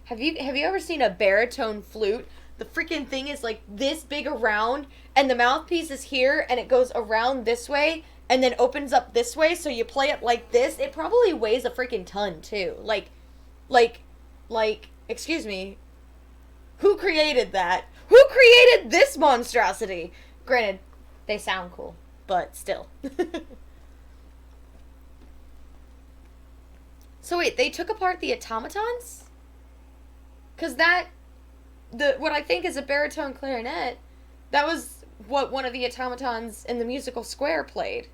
Have you ever seen a baritone flute? The freaking thing is like this big around, and the mouthpiece is here, and it goes around this way, and then opens up this way, so you play it like this. It probably weighs a freaking ton, too. Like, excuse me. Who created that? Who created this monstrosity? Granted, they sound cool, but still. So wait, they took apart the automatons? Because what I think is a baritone clarinet, that was what one of the automatons in the musical square played.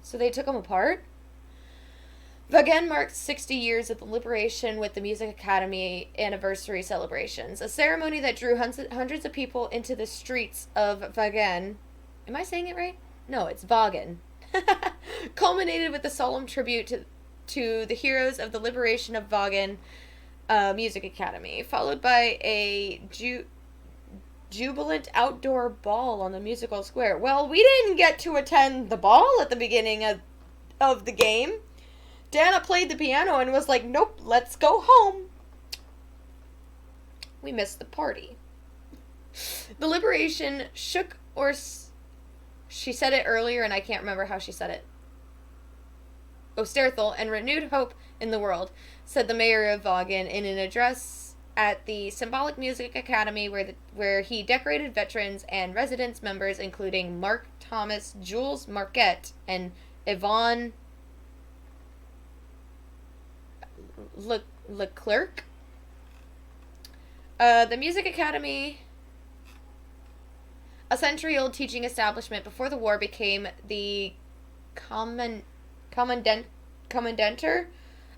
So they took them apart? Vaughan marked 60 years of the liberation with the Music Academy anniversary celebrations, a ceremony that drew hundreds of people into the streets of Vaughan. Am I saying it right? No, it's Vaughan. Culminated with a solemn tribute to the heroes of the liberation of Vaughan Music Academy, followed by a jubilant outdoor ball on the musical square. Well, we didn't get to attend the ball at the beginning of the game. Dana played the piano and was like, nope, let's go home. We missed the party. The liberation shook she said it earlier and I can't remember how she said it. Osterthal and renewed hope in the world, said the mayor of Vaughan in an address at the Symbolic Music Academy where he decorated veterans and residence members including Mark Thomas, Jules Marquette, and Yvonne Leclerc. The Music Academy, a century-old teaching establishment before the war, became the command, commandanter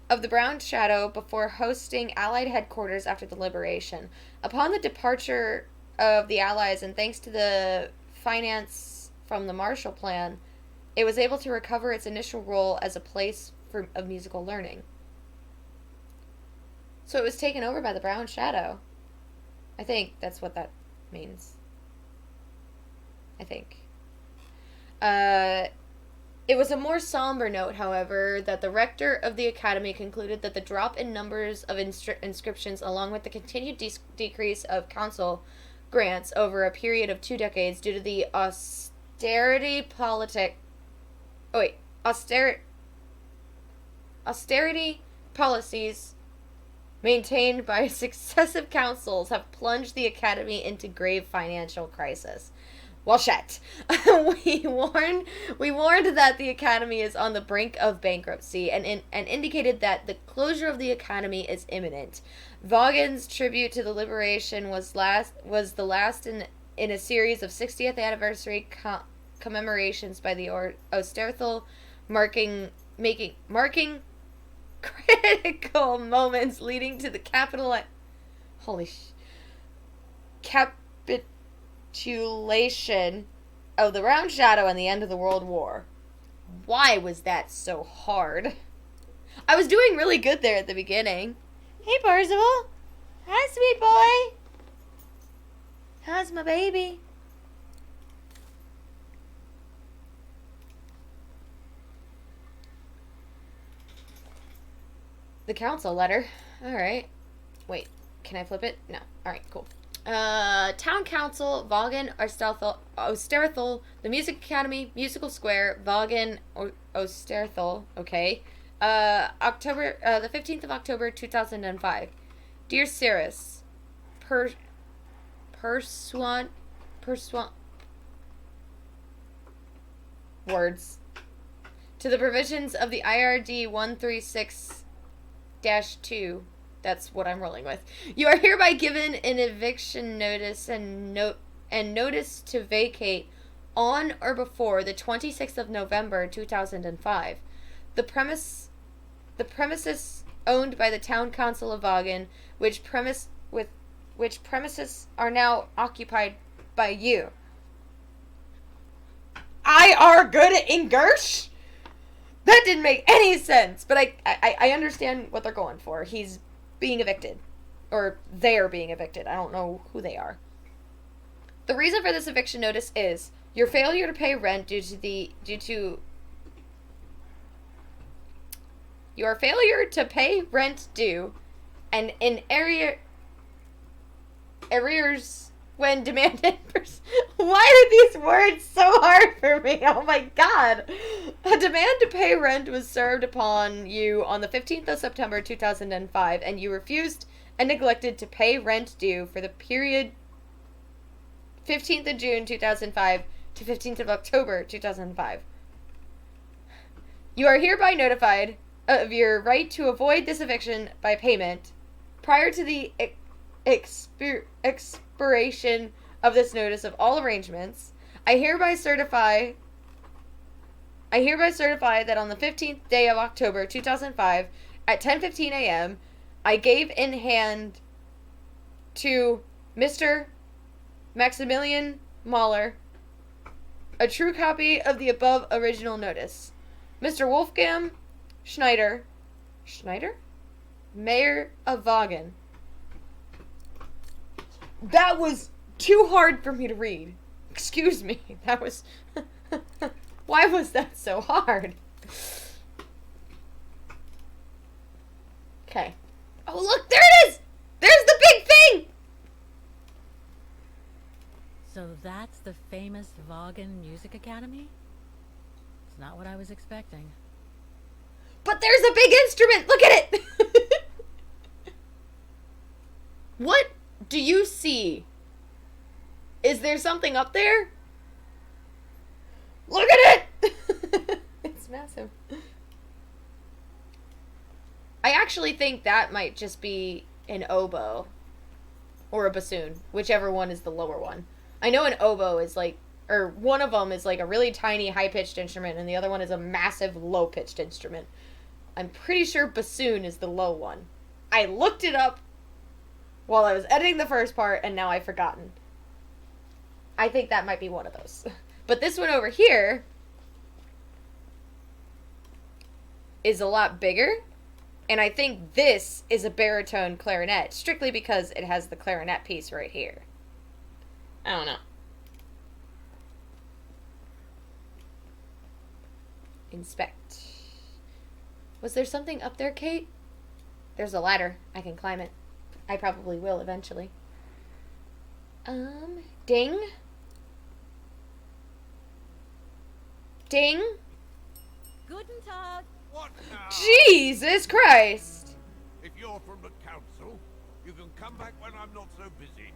of the Brown Shadow before hosting Allied headquarters after the liberation. Upon the departure of the Allies and thanks to the finance from the Marshall Plan, it was able to recover its initial role as a place of musical learning. So it was taken over by the Brown Shadow. I think that's what that means. I think. It was a more somber note, however, that the rector of the academy concluded that the drop in numbers of inscriptions, along with the continued decrease of council grants over a period of 2 decades due to the austerity policies maintained by successive councils, have plunged the academy into grave financial crisis. Well, shit. we warned that the academy is on the brink of bankruptcy and indicated that the closure of the academy is imminent. Vaughan's tribute to the liberation was the last in a series of 60th anniversary commemorations by the Osterthal, marking critical moments leading to the capitulation of the Round Shadow and the end of the World War. Why was that so hard? I was doing really good there at the beginning. Hey, Parzival. Hi, sweet boy. How's my baby? The council letter. Alright. Wait, can I flip it? No. Alright, cool. Town Council, Vaughan, Osterthal, the Music Academy, Musical Square, Vaughan, Osterthal, okay. The 15th of October, 2005. Dear Cirrus, words. To the provisions of the IRD 136-2, that's what I'm rolling with. You are hereby given an eviction notice and notice to vacate on or before the 26th of November 2005. The premises owned by the Town Council of Vaughan, which premises are now occupied by you. I are good at English? That didn't make any sense, but I understand what they're going for. He's being evicted. Or they're being evicted. I don't know who they are. The reason for this eviction notice is your failure to pay rent due to your failure to pay rent due and in arrears when demanded. Why are these words so hard for me? Oh my god. A demand to pay rent was served upon you on the 15th of September 2005, and you refused and neglected to pay rent due for the period 15th of June 2005 to 15th of October 2005. You are hereby notified of your right to avoid this eviction by payment prior to the expiration of this notice of all arrangements. I hereby certify that on the 15th day of October 2005 at 10:15 a.m. I gave in hand to Mr. Maximilian Mahler a true copy of the above original notice. Mr. Wolfgang Schneider, Mayor of Vaughan. That was too hard for me to read. Excuse me. That was... Why was that so hard? Okay. Oh, look! There it is! There's the big thing! So that's the famous Vaughan Music Academy? It's not what I was expecting. But there's a big instrument! Look at it! What do you see? Is there something up there? Look at it! It's massive. I actually think that might just be an oboe. Or a bassoon. Whichever one is the lower one. I know an oboe is like or one of them is like a really tiny high-pitched instrument, and the other one is a massive low-pitched instrument. I'm pretty sure bassoon is the low one. I looked it up while I was editing the first part, and now I've forgotten. I think that might be one of those. But this one over here is a lot bigger, and I think this is a baritone clarinet, strictly because it has the clarinet piece right here. I don't know. Inspect. Was there something up there, Kate? There's a ladder. I can climb it. I probably will eventually. Ding. Ding. Guten Tag. What now? Jesus Christ. If you're from the council, you can come back when I'm not so busy.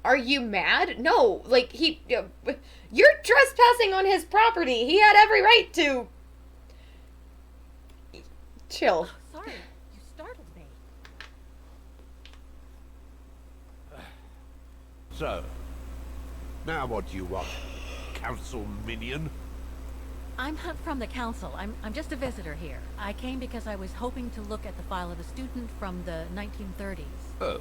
Are you mad? No, like, you're trespassing on his property. He had every right to. Chill. Sorry, you startled me. So, now what do you want, council minion? I'm not from the council. I'm just a visitor here. I came because I was hoping to look at the file of a student from the 1930s. Oh.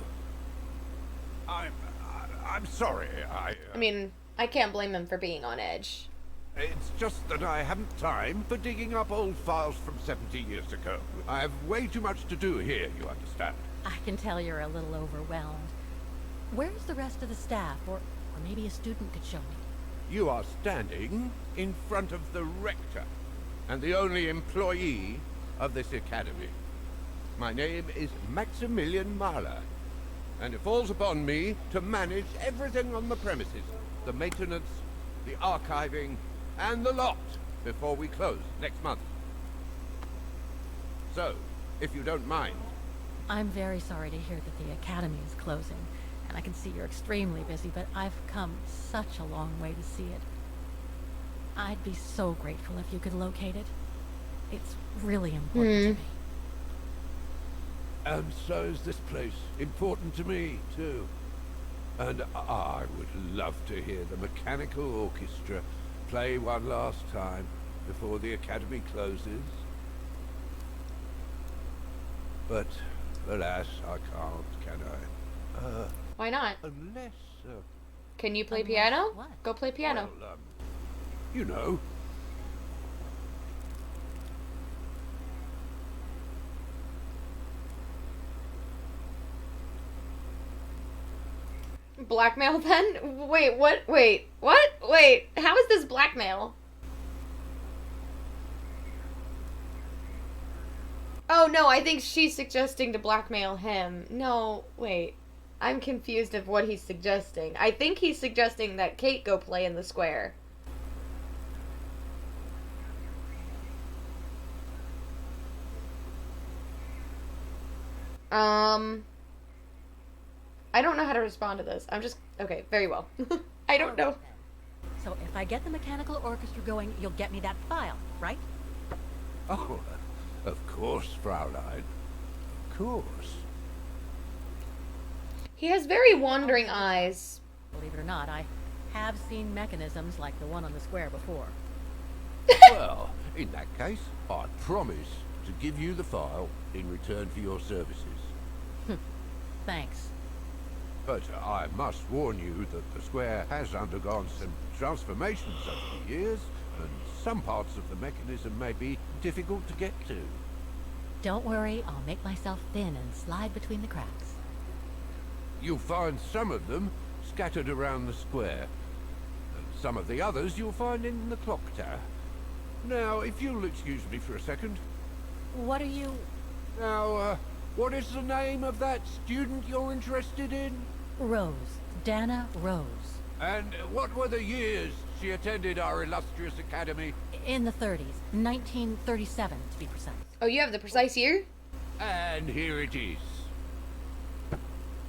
I'm sorry, I mean, I can't blame him for being on edge. It's just that I haven't time for digging up old files from 70 years ago. I have way too much to do here, you understand. I can tell you're a little overwhelmed. Where's the rest of the staff? Or maybe a student could show me. You are standing in front of the rector and the only employee of this academy. My name is Maximilian Mahler, and it falls upon me to manage everything on the premises. The maintenance, the archiving, and the lot before we close next month. So, if you don't mind. I'm very sorry to hear that the academy is closing, and I can see you're extremely busy, but I've come such a long way to see it. I'd be so grateful if you could locate it. It's really important to me. And so is this place important to me, too. And I would love to hear the mechanical orchestra play one last time before the academy closes. But, alas, I can't, can I? Why not? Unless... Can you play Unless piano? what? Go play piano. Well, you know. Blackmail then? Wait, what? Wait, what? Wait, how is this blackmail? Oh no, I think she's suggesting to blackmail him. No, wait. I'm confused of what he's suggesting. I think he's suggesting that Kate go play in the square. I don't know how to respond to this. I'm just... Okay, very well. I don't know. So if I get the mechanical orchestra going, you'll get me that file, right? Oh, of course, Fraulein. Of course. He has very wandering eyes. Believe it or not, I have seen mechanisms like the one on the square before. Well, in that case, I promise to give you the file in return for your services. Thanks. But I must warn you that the square has undergone some transformations over the years, and some parts of the mechanism may be difficult to get to. Don't worry, I'll make myself thin and slide between the cracks. You'll find some of them scattered around the square, and some of the others you'll find in the clock tower. Now, if you'll excuse me for a second. What are you... Now, what is the name of that student you're interested in? Rose. Dana Rose. And what were the years she attended our illustrious academy? In the 30s. 1937, to be precise. Oh, you have the precise year? And here it is.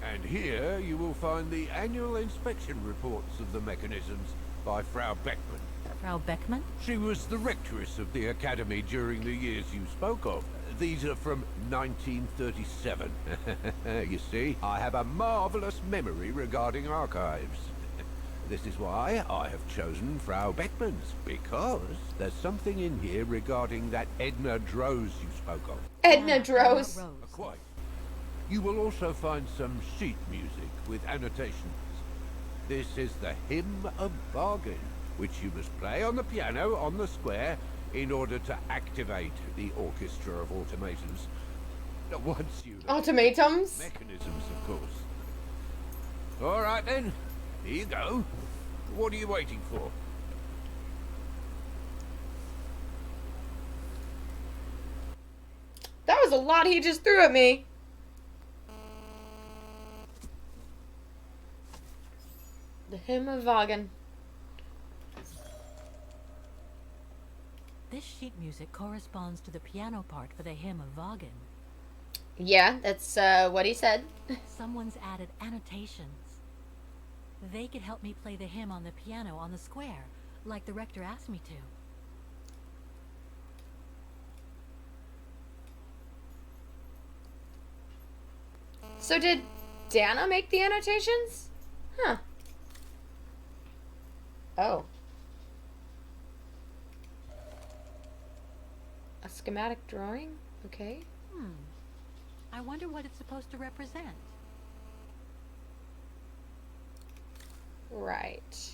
And here you will find the annual inspection reports of the mechanisms by Frau Beckman. Frau Beckman? She was the rectress of the academy during the years you spoke of. These are from 1937. You see, I have a marvelous memory regarding archives. This is why I have chosen Frau Beckman's, because there's something in here regarding that Edna Drose you spoke of. Edna Drose. Quite. You will also find some sheet music with annotations. This is the Hymn of Bargain, which you must play on the piano on the square in order to activate the Orchestra of Automatons. Once you... Ultimatums? Mechanisms, of course. All right, then. Here you go. What are you waiting for? That was a lot he just threw at me. The Hymn of Vagan. This sheet music corresponds to the piano part for the Hymn of Vagan. Yeah, that's what he said. Someone's added annotations. They could help me play the hymn on the piano on the square, like the rector asked me to. So did Dana make the annotations? Huh. Oh. A schematic drawing? Okay. I wonder what it's supposed to represent. Right.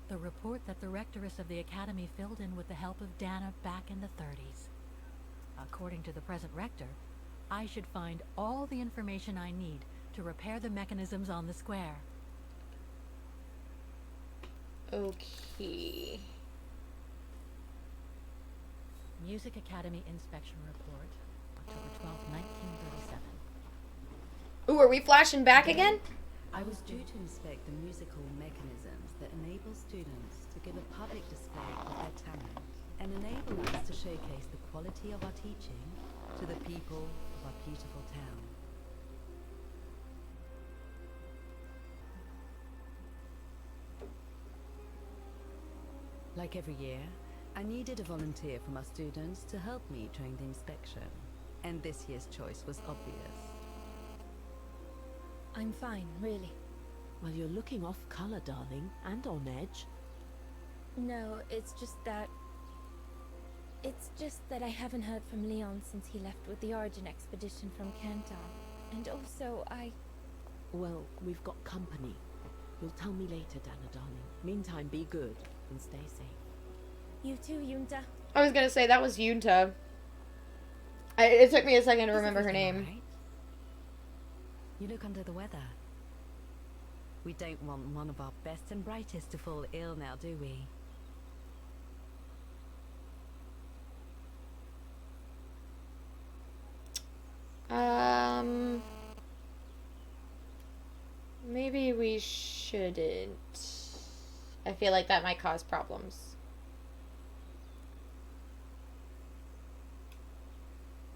The report that the rectoress of the academy filled in with the help of Dana back in the 30s. According to the present rector, I should find all the information I need to repair the mechanisms on the square. Okay. Music Academy Inspection Report, October 12, 1937. Ooh, are we flashing back again? I was due to inspect the musical mechanisms that enable students to give a public display of their talent and enable us to showcase the quality of our teaching to the people of our beautiful town. Like every year, I needed a volunteer from our students to help me during the inspection, and this year's choice was obvious. I'm fine, really. Well, you're looking off color, darling, and on edge. No, it's just that I haven't heard from Leon since he left with the Origin expedition from Kantar. And also, Well, we've got company. You'll tell me later, Dana, darling. Meantime, be good and stay safe. You too, Yunta. I was gonna say, that was Yunta. It took me a second to remember her name. Right? You look under the weather. We don't want one of our best and brightest to fall ill now, do we? Maybe we shouldn't. I feel like that might cause problems.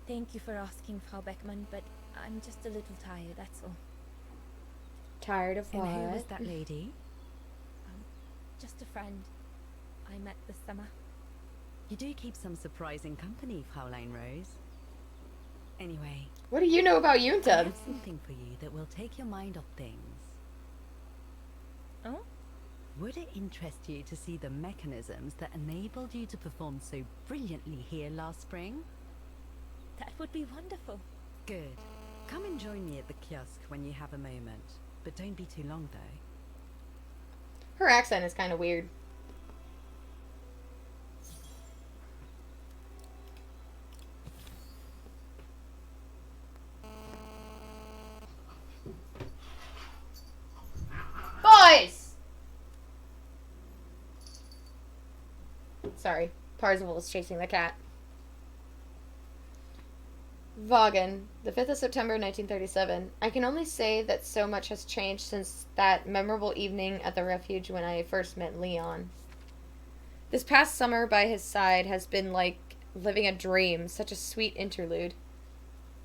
Thank you for asking, Frau Beckman, but I'm just a little tired, that's all. Tired of what? And who was that lady? Just a friend I met this summer. You do keep some surprising company, Fraulein Rose. Anyway. What do you know about I Yunta? have something for you that will take your mind off things. Oh? Would it interest you to see the mechanisms that enabled you to perform so brilliantly here last spring? That would be wonderful. Good. Come and join me at the kiosk when you have a moment. But don't be too long, though. Her accent is kind of weird. Boys! Sorry, Parzival is chasing the cat. Vaughan, the 5th of September, 1937. I can only say that so much has changed since that memorable evening at the refuge when I first met Leon. This past summer by his side has been like living a dream, such a sweet interlude.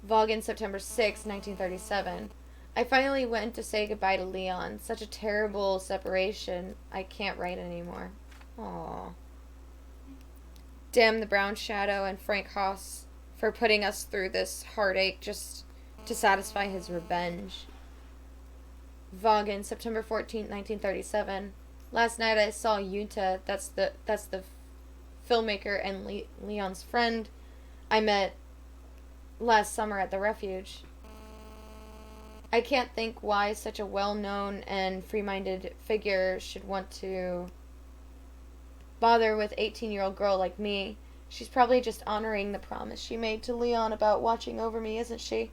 Vaughan, September 6, 1937. I finally went to say goodbye to Leon. Such a terrible separation. I can't write anymore. Aww. Damn the Brown Shadow and Frank Haas for putting us through this heartache just to satisfy his revenge. Vaughan, September 14th, 1937. Last night I saw Yunta, that's the filmmaker and Leon's friend I met last summer at the refuge. I can't think why such a well-known and free-minded figure should want to bother with 18-year-old girl like me. She's probably just honoring the promise she made to Leon about watching over me, isn't she?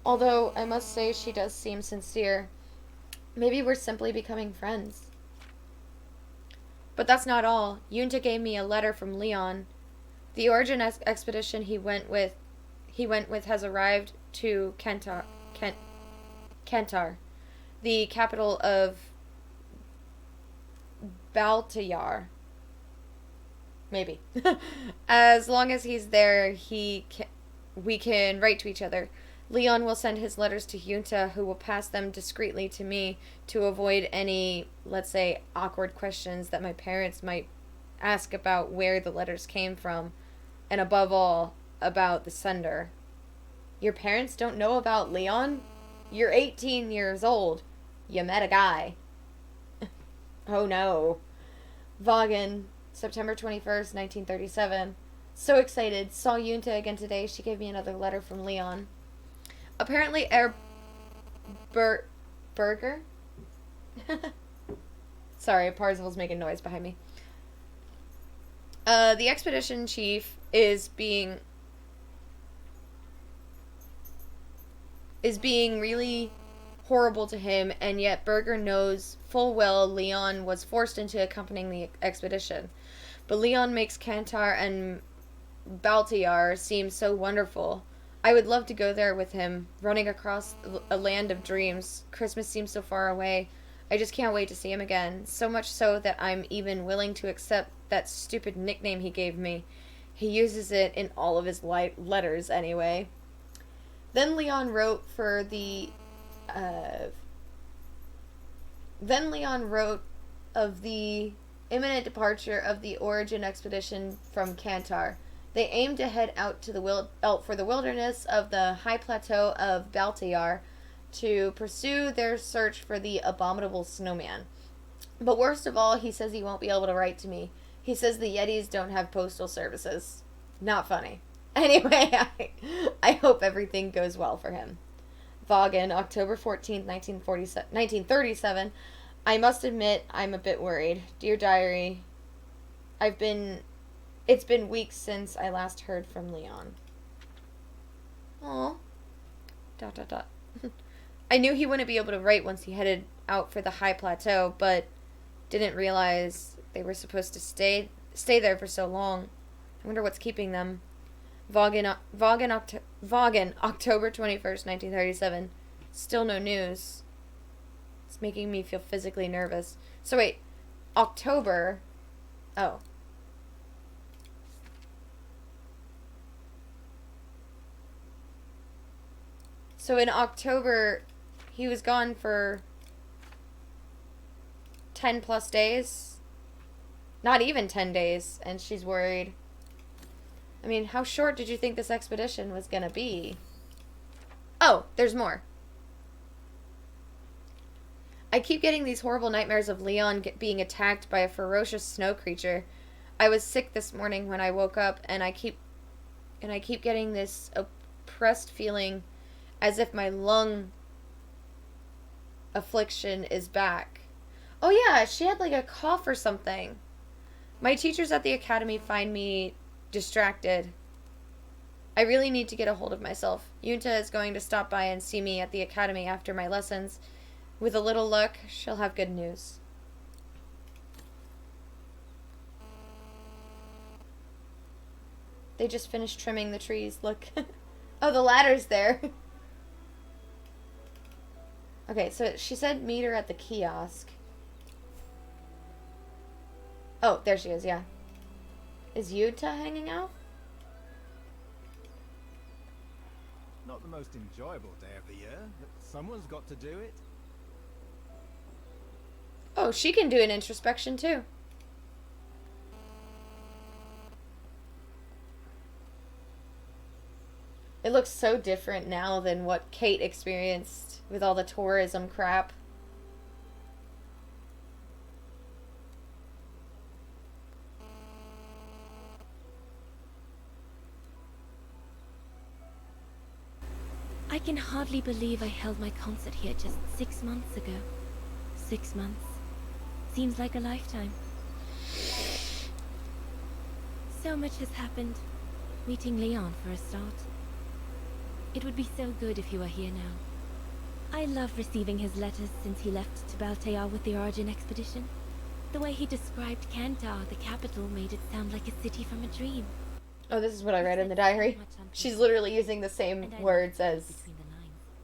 Although, I must say she does seem sincere. Maybe we're simply becoming friends. But that's not all. Yunta gave me a letter from Leon. The origin expedition he went with has arrived to Kentar, the capital of Baltayar. Maybe. As long as he's there, we can write to each other. Leon will send his letters to Yunta, who will pass them discreetly to me to avoid any, let's say, awkward questions that my parents might ask about where the letters came from, and above all, about the sender. Your parents don't know about Leon? You're 18 years old. You met a guy. Oh no. Vaughan, September 21st, 1937. So excited. Saw Yunta again today. She gave me another letter from Leon. Apparently, Burger? Sorry, Parzival's making noise behind me. The expedition chief is being really horrible to him, and yet Berger knows full well Leon was forced into accompanying the expedition. But Leon makes Kantar and Baltayar seem so wonderful. I would love to go there with him, running across a land of dreams. Christmas seems so far away. I just can't wait to see him again. So much so that I'm even willing to accept that stupid nickname he gave me. He uses it in all of his letters anyway. Then Leon wrote of the imminent departure of the origin expedition from Kantar. They aim to head out to for the wilderness of the high plateau of Baltayar to pursue their search for the abominable snowman. But worst of all, he says he won't be able to write to me. He says the Yetis don't have postal services. Not funny. Anyway, I hope everything goes well for him. Vaughan, October 14th, 1937. I must admit, I'm a bit worried. Dear Diary, it's been weeks since I last heard from Leon. Aw. ... I knew he wouldn't be able to write once he headed out for the high plateau, but didn't realize they were supposed to stay there for so long. I wonder what's keeping them. Vaughan, October 21st, 1937. Still no news. It's making me feel physically nervous. So wait, October... Oh. So in October, he was gone for 10 plus days. Not even 10 days, and she's worried. I mean, how short did you think this expedition was gonna be? Oh, there's more. I keep getting these horrible nightmares of Leon being attacked by a ferocious snow creature. I was sick this morning when I woke up, and I keep getting this oppressed feeling as if my lung affliction is back. Oh yeah, she had like a cough or something. My teachers at the academy find me distracted. I really need to get a hold of myself. Yunta is going to stop by and see me at the academy after my lessons. With a little luck, she'll have good news. They just finished trimming the trees. Look. Oh, the ladder's there. Okay, so she said meet her at the kiosk. Oh, there she is, yeah. Is Yuta hanging out? No, not the most enjoyable day of the year, but someone's got to do it. Oh, she can do an introspection too. It looks so different now than what Kate experienced with all the tourism crap. I can hardly believe I held my concert here just 6 months ago. 6 months. Seems like a lifetime. So much has happened. Meeting Leon for a start. It would be so good if he were here now. I love receiving his letters since he left to Baltear with the Origin expedition. The way he described Kantar, the capital, made it sound like a city from a dream. Oh, this is what I read in the diary. She's literally using the same words as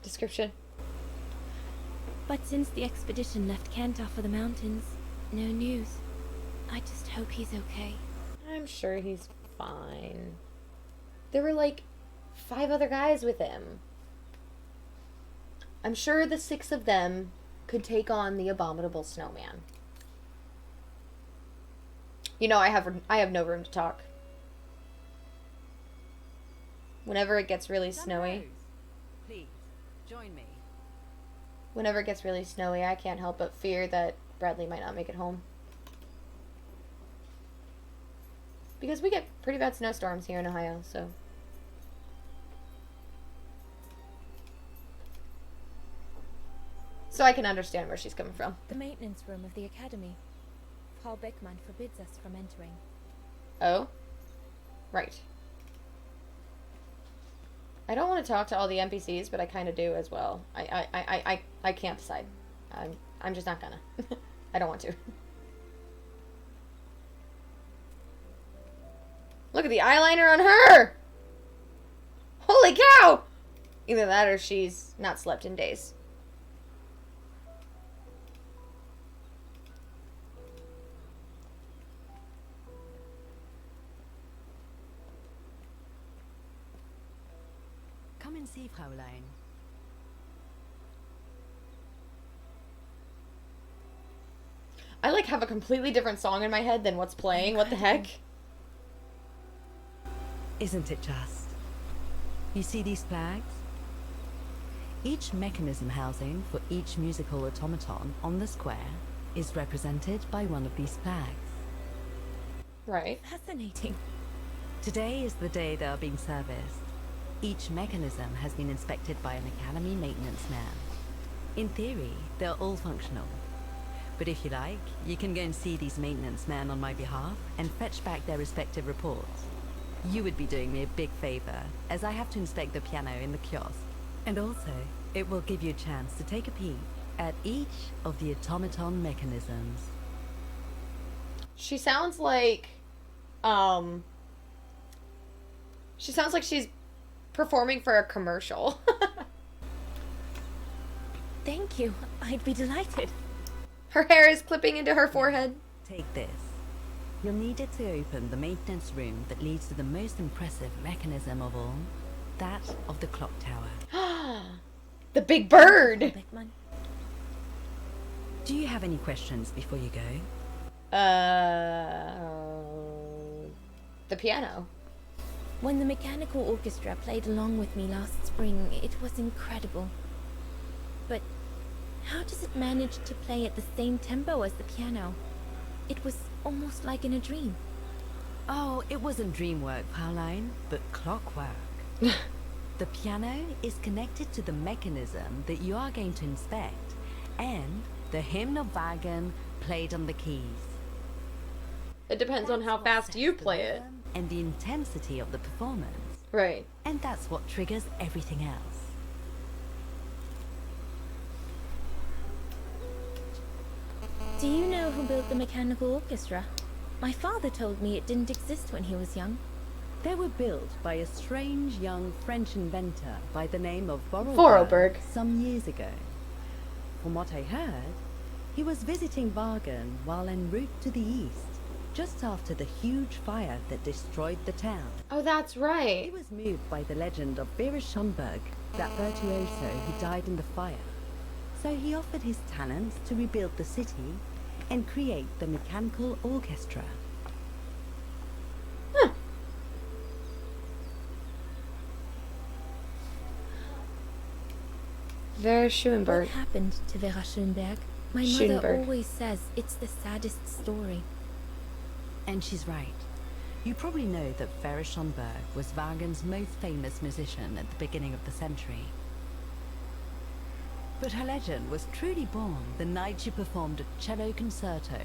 description. But since the expedition left Kantar for the mountains, no news. I just hope he's okay. I'm sure he's fine. There were like 5 other guys with him. I'm sure the 6 of them could take on the abominable snowman. You know, I have no room to talk. Whenever it gets really snowy. Please, join me. Whenever it gets really snowy, I can't help but fear that Bradley might not make it home. Because we get pretty bad snowstorms here in Ohio, so. So I can understand where she's coming from. The maintenance room of the academy. Paul Beckman forbids us from entering. Oh? Right. I don't want to talk to all the NPCs, but I kind of do as well. I can't decide. I'm just not gonna. I don't want to. Look at the eyeliner on her! Holy cow! Either that or she's not slept in days. Come and see, Fraulein. I like have a completely different song in my head than what's playing. What the heck? Isn't it just? You see these flags? Each mechanism housing for each musical automaton on the square is represented by one of these flags. Right. Fascinating. Today is the day they are being serviced. Each mechanism has been inspected by an academy maintenance man. In theory, they're all functional. But if you like, you can go and see these maintenance men on my behalf and fetch back their respective reports. You would be doing me a big favor, as I have to inspect the piano in the kiosk. And also, it will give you a chance to take a peek at each of the automaton mechanisms. She sounds like, she's performing for a commercial. Thank you. I'd be delighted. Her hair is clipping into her forehead. Take this. You'll need it to open the maintenance room that leads to the most impressive mechanism of all, that of the clock tower. The big bird! Do you have any questions before you go? The piano. When the mechanical orchestra played along with me last spring, it was incredible. But how does it manage to play at the same tempo as the piano? It was almost like in a dream. Oh, it wasn't dream work, Fraulein, but clockwork. The piano is connected to the mechanism that you are going to inspect, and the hymn of Wagen played on the keys. It depends on how fast you play it. And the intensity of the performance. Right. And that's what triggers everything else. Do you know who built the mechanical orchestra? My father told me it didn't exist when he was young. They were built by a strange young French inventor by the name of Vorarlberg some years ago. From what I heard, he was visiting Wagen while en route to the east. just after the huge fire that destroyed the town. Oh, that's right. He was moved by the legend of Vera Schomburg, that virtuoso who died in the fire. So he offered his talents to rebuild the city and create the mechanical orchestra. Vera Schoenberg. What happened to Vera Schoenberg? My mother Schoenberg. always says it's the saddest story. And she's right. You probably know that Vera Schomburg was Wagner's most famous musician at the beginning of the century. But her legend was truly born the night she performed a cello concerto,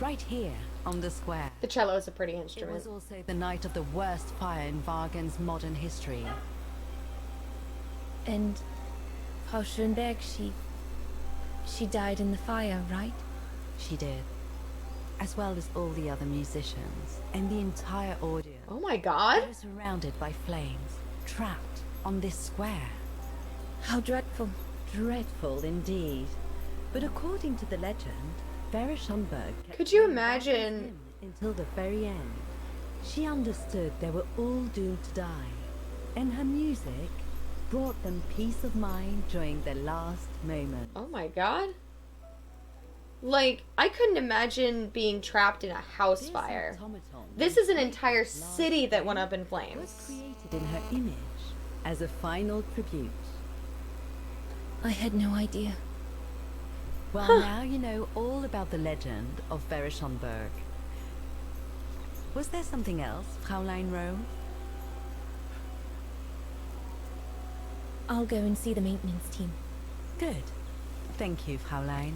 right here on the square. The cello is a pretty It instrument. was also the night of the worst fire in Wagner's modern history. And Frau Schoenberg, she died in the fire, right? She did. As well as all the other musicians and the entire audience. Oh my god. They were surrounded by flames, trapped on this square. How dreadful. Dreadful indeed. But according to the legend, Vera Schomburg kept Could you playing imagine- Wagner's hymn until the very end. She understood they were all doomed to die, and her music brought them peace of mind during their last moment. Oh my god. Like, I couldn't imagine being trapped in a house This fire. automaton This is an that entire last city that went flame up in was flames. created in her image as a final tribute. I had no idea. Well, now you know all about the legend of Vera Schomburg. Was there something else, Fraulein Rome? I'll go and see the maintenance team. Good. Thank you, Fraulein.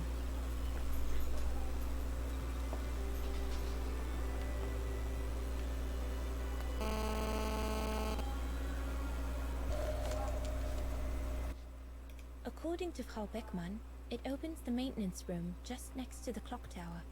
According to Frau Beckmann, it opens the maintenance room just next to the clock tower.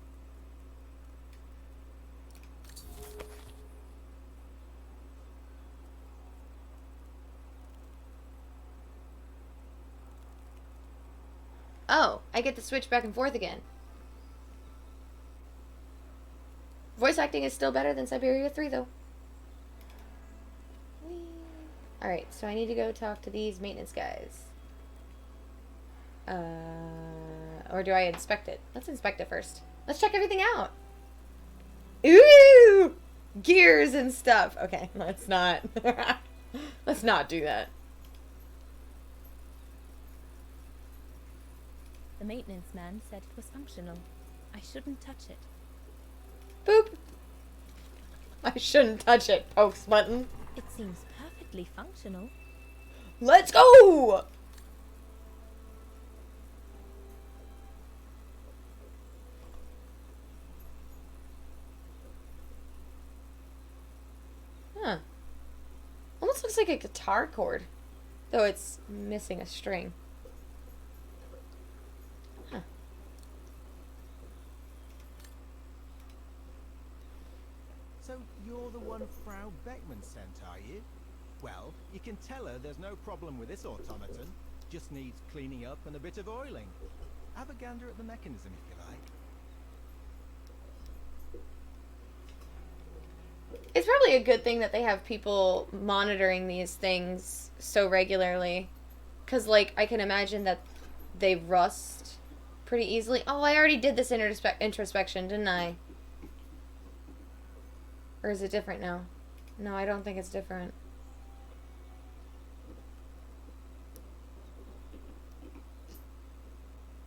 Oh, I get to switch back and forth again. Voice acting is still better than Syberia 3, though. Alright, so I need to go talk to these maintenance guys. Or do I inspect it? Let's inspect it first. Let's check everything out. Ooh! Gears and stuff. Okay, let's not. Let's not do that. The maintenance man said it was functional. I shouldn't touch it. Boop. I shouldn't touch it, pokes button. It seems perfectly functional. Let's go! Huh. Almost looks like a guitar chord, though it's missing a string. Huh. So you're the one Frau Beckman sent, are you? Well, you can tell her there's no problem with this automaton. Just needs cleaning up and a bit of oiling. Have a gander at the mechanism if you like. It's probably a good thing that they have people monitoring these things so regularly. Because, like, I can imagine that they rust pretty easily. Oh, I already did this introspection, didn't I? Or is it different now? No, I don't think it's different.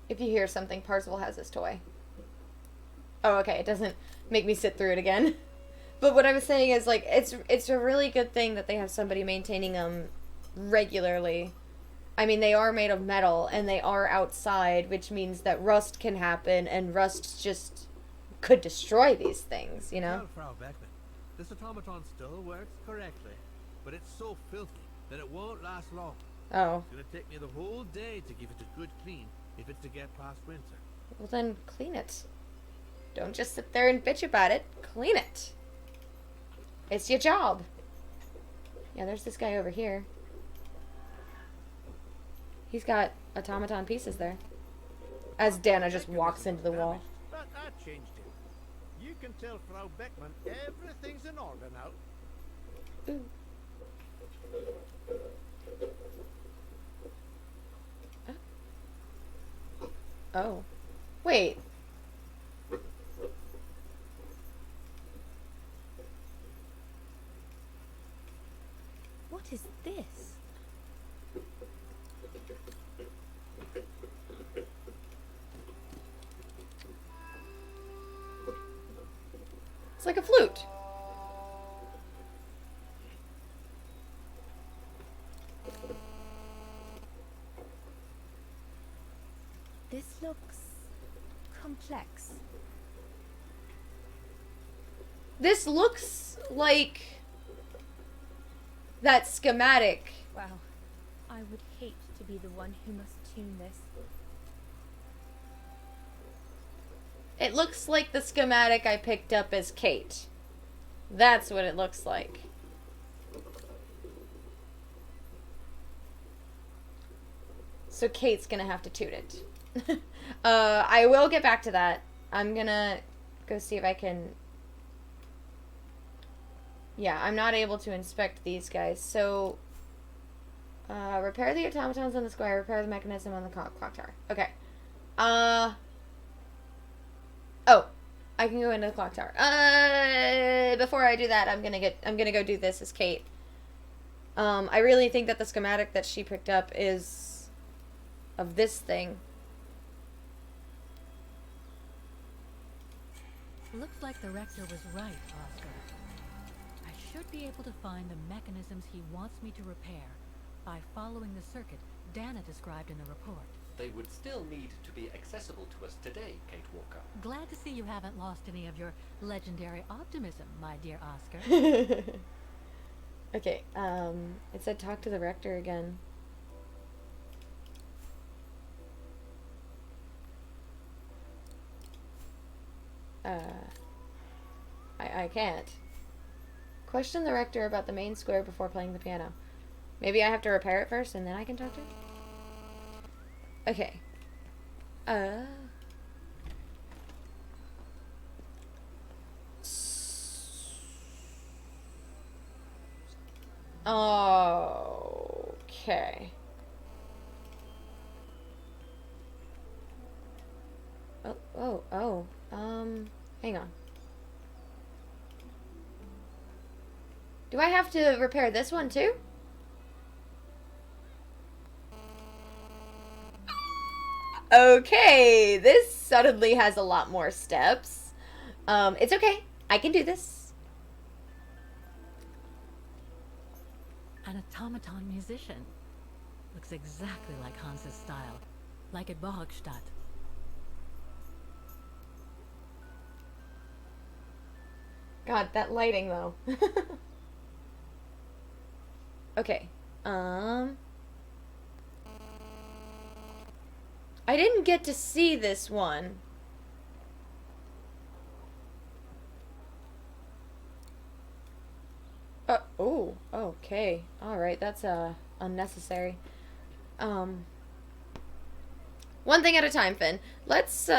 If you hear something, Parzival has this toy. Oh, okay, it doesn't make me sit through it again. But what I was saying is, like, it's a really good thing that they have somebody maintaining them regularly. I mean, they are made of metal, and they are outside, which means that rust can happen, and rust just could destroy these things, you know? Well, Frau Beckman, this automaton still works correctly, but it's so filthy that it won't last long. Oh. It's gonna take me the whole day to give it a good clean if it's to get past winter. Well, then clean it. Don't just sit there and bitch about it. Clean it. It's your job. Yeah, there's this guy over here. He's got automaton pieces there. As Dana just walks into the wall. But I changed it. you can tell Frau Beckman everything's in order now. Ooh. Oh. Wait. What is this? It's like a flute. This looks complex. This looks like that schematic. Wow. I would hate to be the one who must tune this. It looks like the schematic I picked up as Kate. That's what it looks like. So Kate's gonna have to tune it. I will get back to that. I'm gonna go see if I can... Yeah, I'm not able to inspect these guys. So, repair the automatons on the square, repair the mechanism on the clock tower. Okay. Oh, I can go into the clock tower. Before I do that, I'm gonna go do this as Kate. I really think that the schematic that she picked up is of this thing. Looks like the rector was right, Oscar. I should be able to find the mechanisms he wants me to repair by following the circuit Dana described in the report. They would still need to be accessible to us today, Kate Walker. Glad to see you haven't lost any of your legendary optimism, my dear Oscar. Okay, it said talk to the rector again. I can't. Question the rector about the main square before playing the piano. Maybe I have to repair it first and then I can talk to him? Okay. Okay. Hang on. Do I have to repair this one too? Okay, this suddenly has a lot more steps. It's okay. I can do this. An automaton musician. Looks exactly like Hans's style. Like at Bohogstadt. God, that lighting though. Okay. I didn't get to see this one. Oh, okay. Alright, that's unnecessary. One thing at a time, Finn. Let's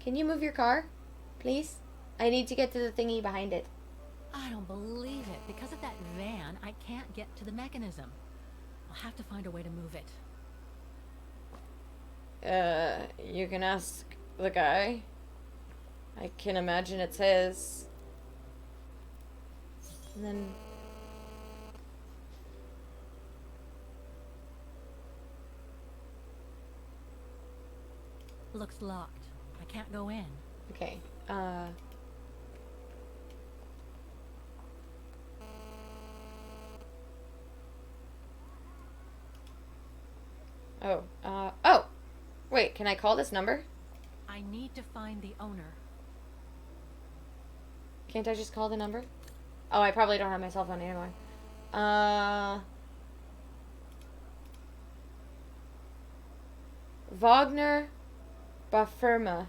Can you move your car? Please? I need to get to the thingy behind it. I don't believe it. Because of that van, I can't get to the mechanism. I'll have to find a way to move it. You can ask the guy. I can imagine it's his. And then... Looks locked. I can't go in. Okay, oh! Wait, can I call this number? I need to find the owner. Can't I just call the number? Oh, I probably don't have my cell phone anymore. Wagner Bafirma.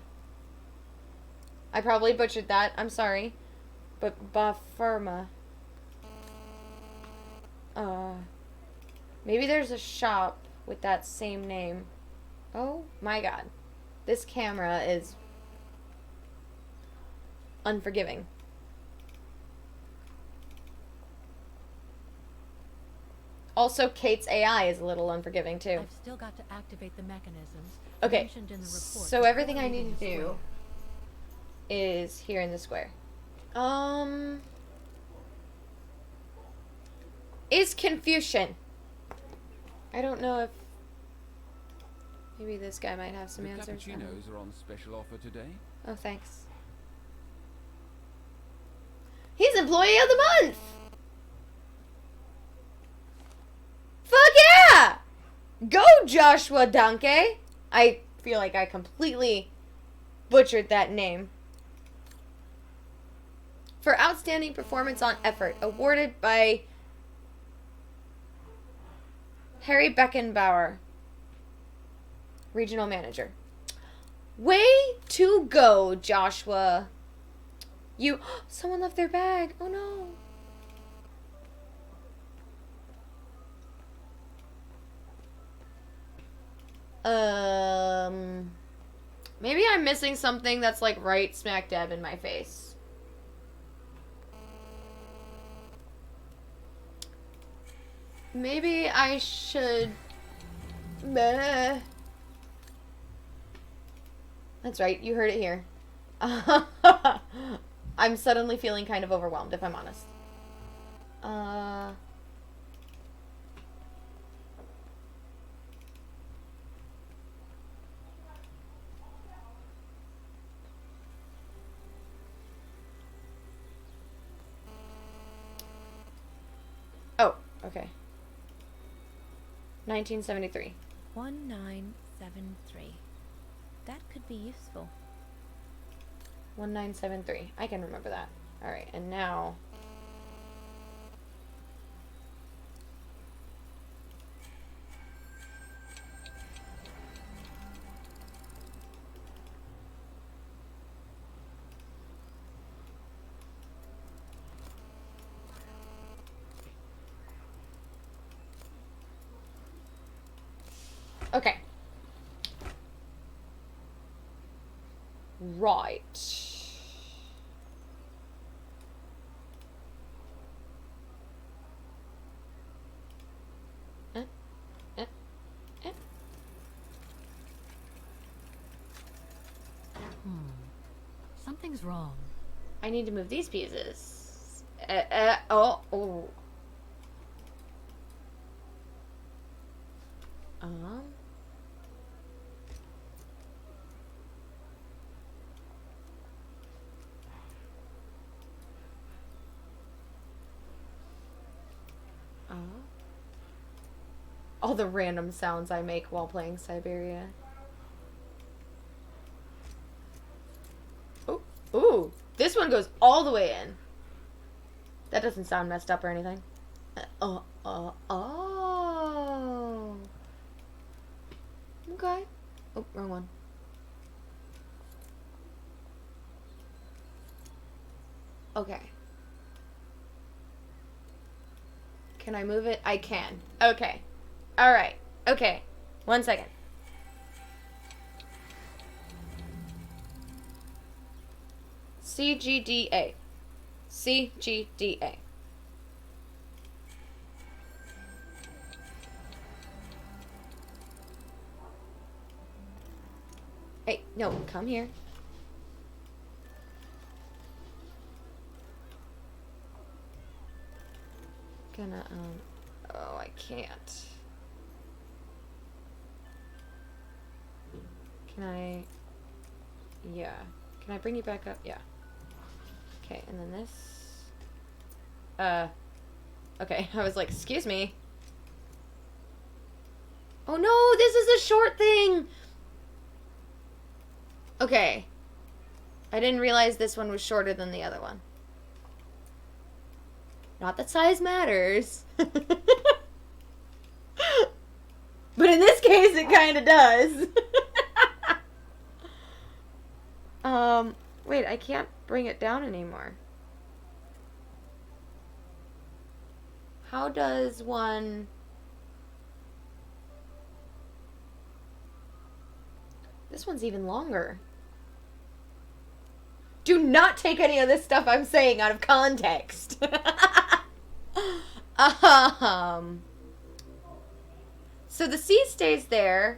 I probably butchered that. I'm sorry. But Bafirma. Maybe there's a shop with that same name. Oh my god. This camera is unforgiving. Also, Kate's AI is a little unforgiving too. I've still got to activate the mechanisms Okay, mentioned in the report. so everything I before need to leaving the do square. is here in the square. Is Confucian. I don't know if maybe this guy might have some The answers. cappuccinos are on special offer today. Oh, thanks. He's Employee of the Month! Fuck yeah! Go, Joshua Donkey! I feel like I completely butchered that name. For outstanding performance on effort, awarded by Harry Beckenbauer, Regional Manager. Way to go, Joshua. You... Someone left their bag. Oh, no. Maybe I'm missing something that's like right smack dab in my face. Maybe I should... That's right, you heard it here. I'm suddenly feeling kind of overwhelmed, if I'm honest. Oh, okay. 1973. 1973. That could be useful. 1973. I can remember that. Alright, and now... Okay. Right. Something's wrong. I need to move these pieces. Oh. All the random sounds I make while playing Syberia. Oh, ooh, this one goes all the way in. That doesn't sound messed up or anything. Oh. Okay. Oh, wrong one. Okay. Can I move it? I can. Okay. Alright. Okay. 1 second. CGDA. CGDA. Hey, no, come here. Gonna, oh, I can't. Can I, yeah. Can I bring you back up? Yeah. Okay, and then this, okay, I was like, excuse me. Oh no, this is a short thing! Okay. I didn't realize this one was shorter than the other one. Not that size matters. But in this case, it kind of does. Wait, I can't bring it down anymore. How does one... This one's even longer. Do not take any of this stuff I'm saying out of context. So the C stays there.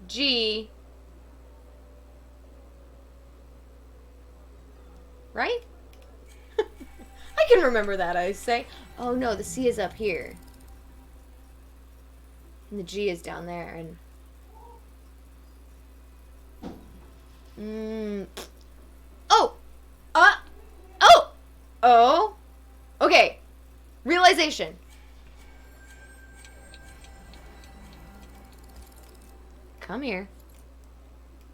G. Right? I can remember that, I say. Oh no, the C is up here. And the G is down there, and... Oh! Oh! Oh! Okay. Realization. Come here.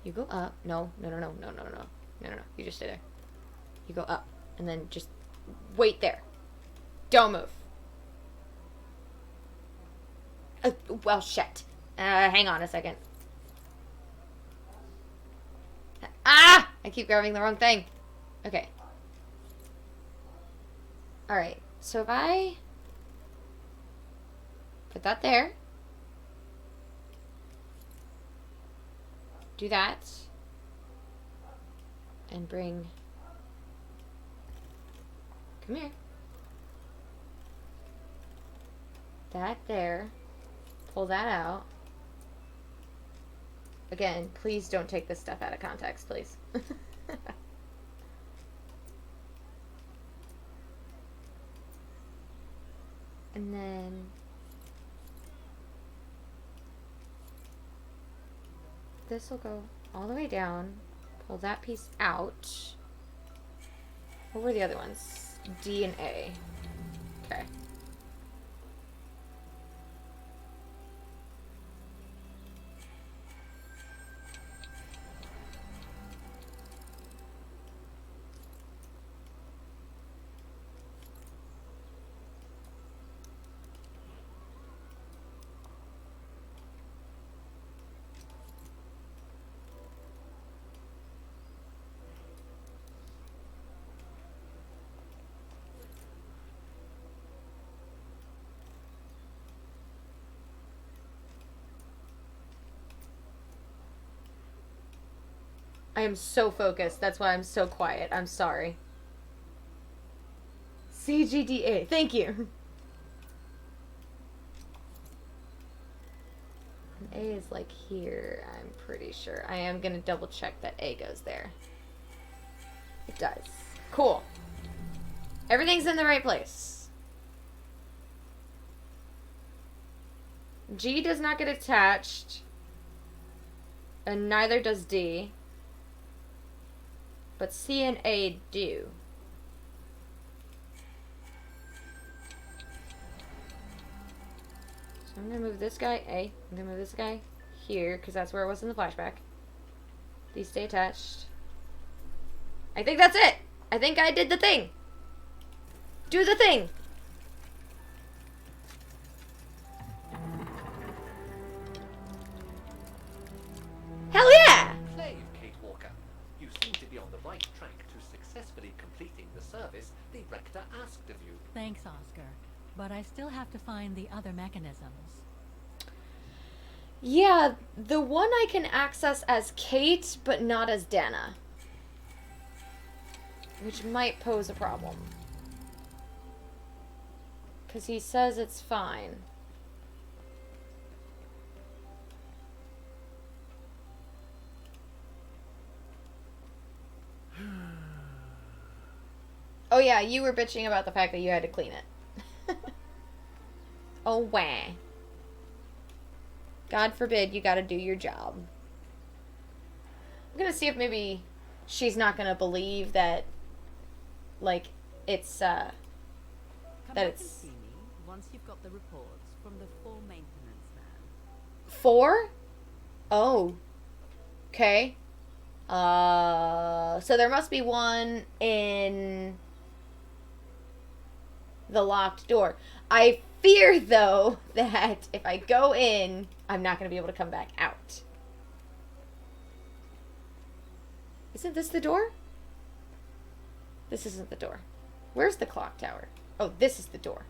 You go up. No. You just stay there. You go up. And then just wait there. Don't move. Well, shit. Hang on a second. Ah! I keep grabbing the wrong thing. Okay. Alright. So if I put that there. Do that. And bring... Come here. That there. Pull that out. Again, please don't take this stuff out of context, please. And then this will go all the way down. Pull that piece out. What were the other ones? D and A. Okay. I am so focused. That's why I'm so quiet. I'm sorry. CGDA. Thank you. And A is like here, I'm pretty sure. I am going to double check that A goes there. It does. Cool. Everything's in the right place. G does not get attached. And neither does D. But C and A do. So I'm going to move this guy, A. I'm going to move this guy here, because that's where it was in the flashback. These stay attached. I think that's it. I think I did the thing. Do the thing. Hell yeah! Play, Kate Walker. You seem to be on the right track to successfully completing the service the rector asked of you. Thanks, Oscar. But I still have to find the other mechanisms. Yeah, the one I can access as Kate, but not as Dana. Which might pose a problem. Because he says it's fine. Oh yeah, you were bitching about the fact that you had to clean it. Oh wah. God forbid you gotta do your job. I'm gonna see if maybe she's not gonna believe that, like, it's, Come that back it's... and see me once you've got the reports from the 4 maintenance man. 4? Oh. Okay. So there must be one in the locked door. I fear, though, that if I go in, I'm not going to be able to come back out. Isn't this the door? This isn't the door. Where's the clock tower? Oh, this is the door.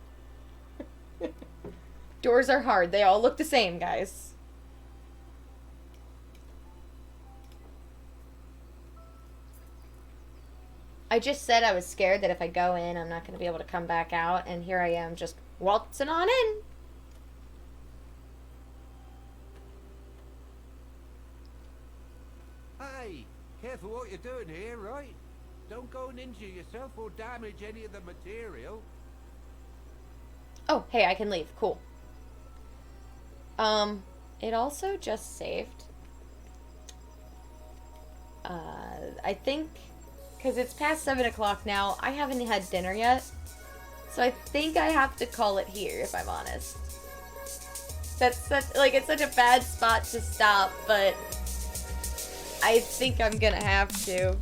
Doors are hard. They all look the same, guys. I just said I was scared that if I go in, I'm not going to be able to come back out, and here I am just waltzing on in. Hey, careful what you're doing here, right? Don't go and injure yourself or damage any of the material. Oh, hey, I can leave. Cool. It also just saved. I think, because it's past 7 o'clock now, I haven't had dinner yet. So I think I have to call it here, if I'm honest. That's such, like, it's such a bad spot to stop, but I think I'm gonna have to.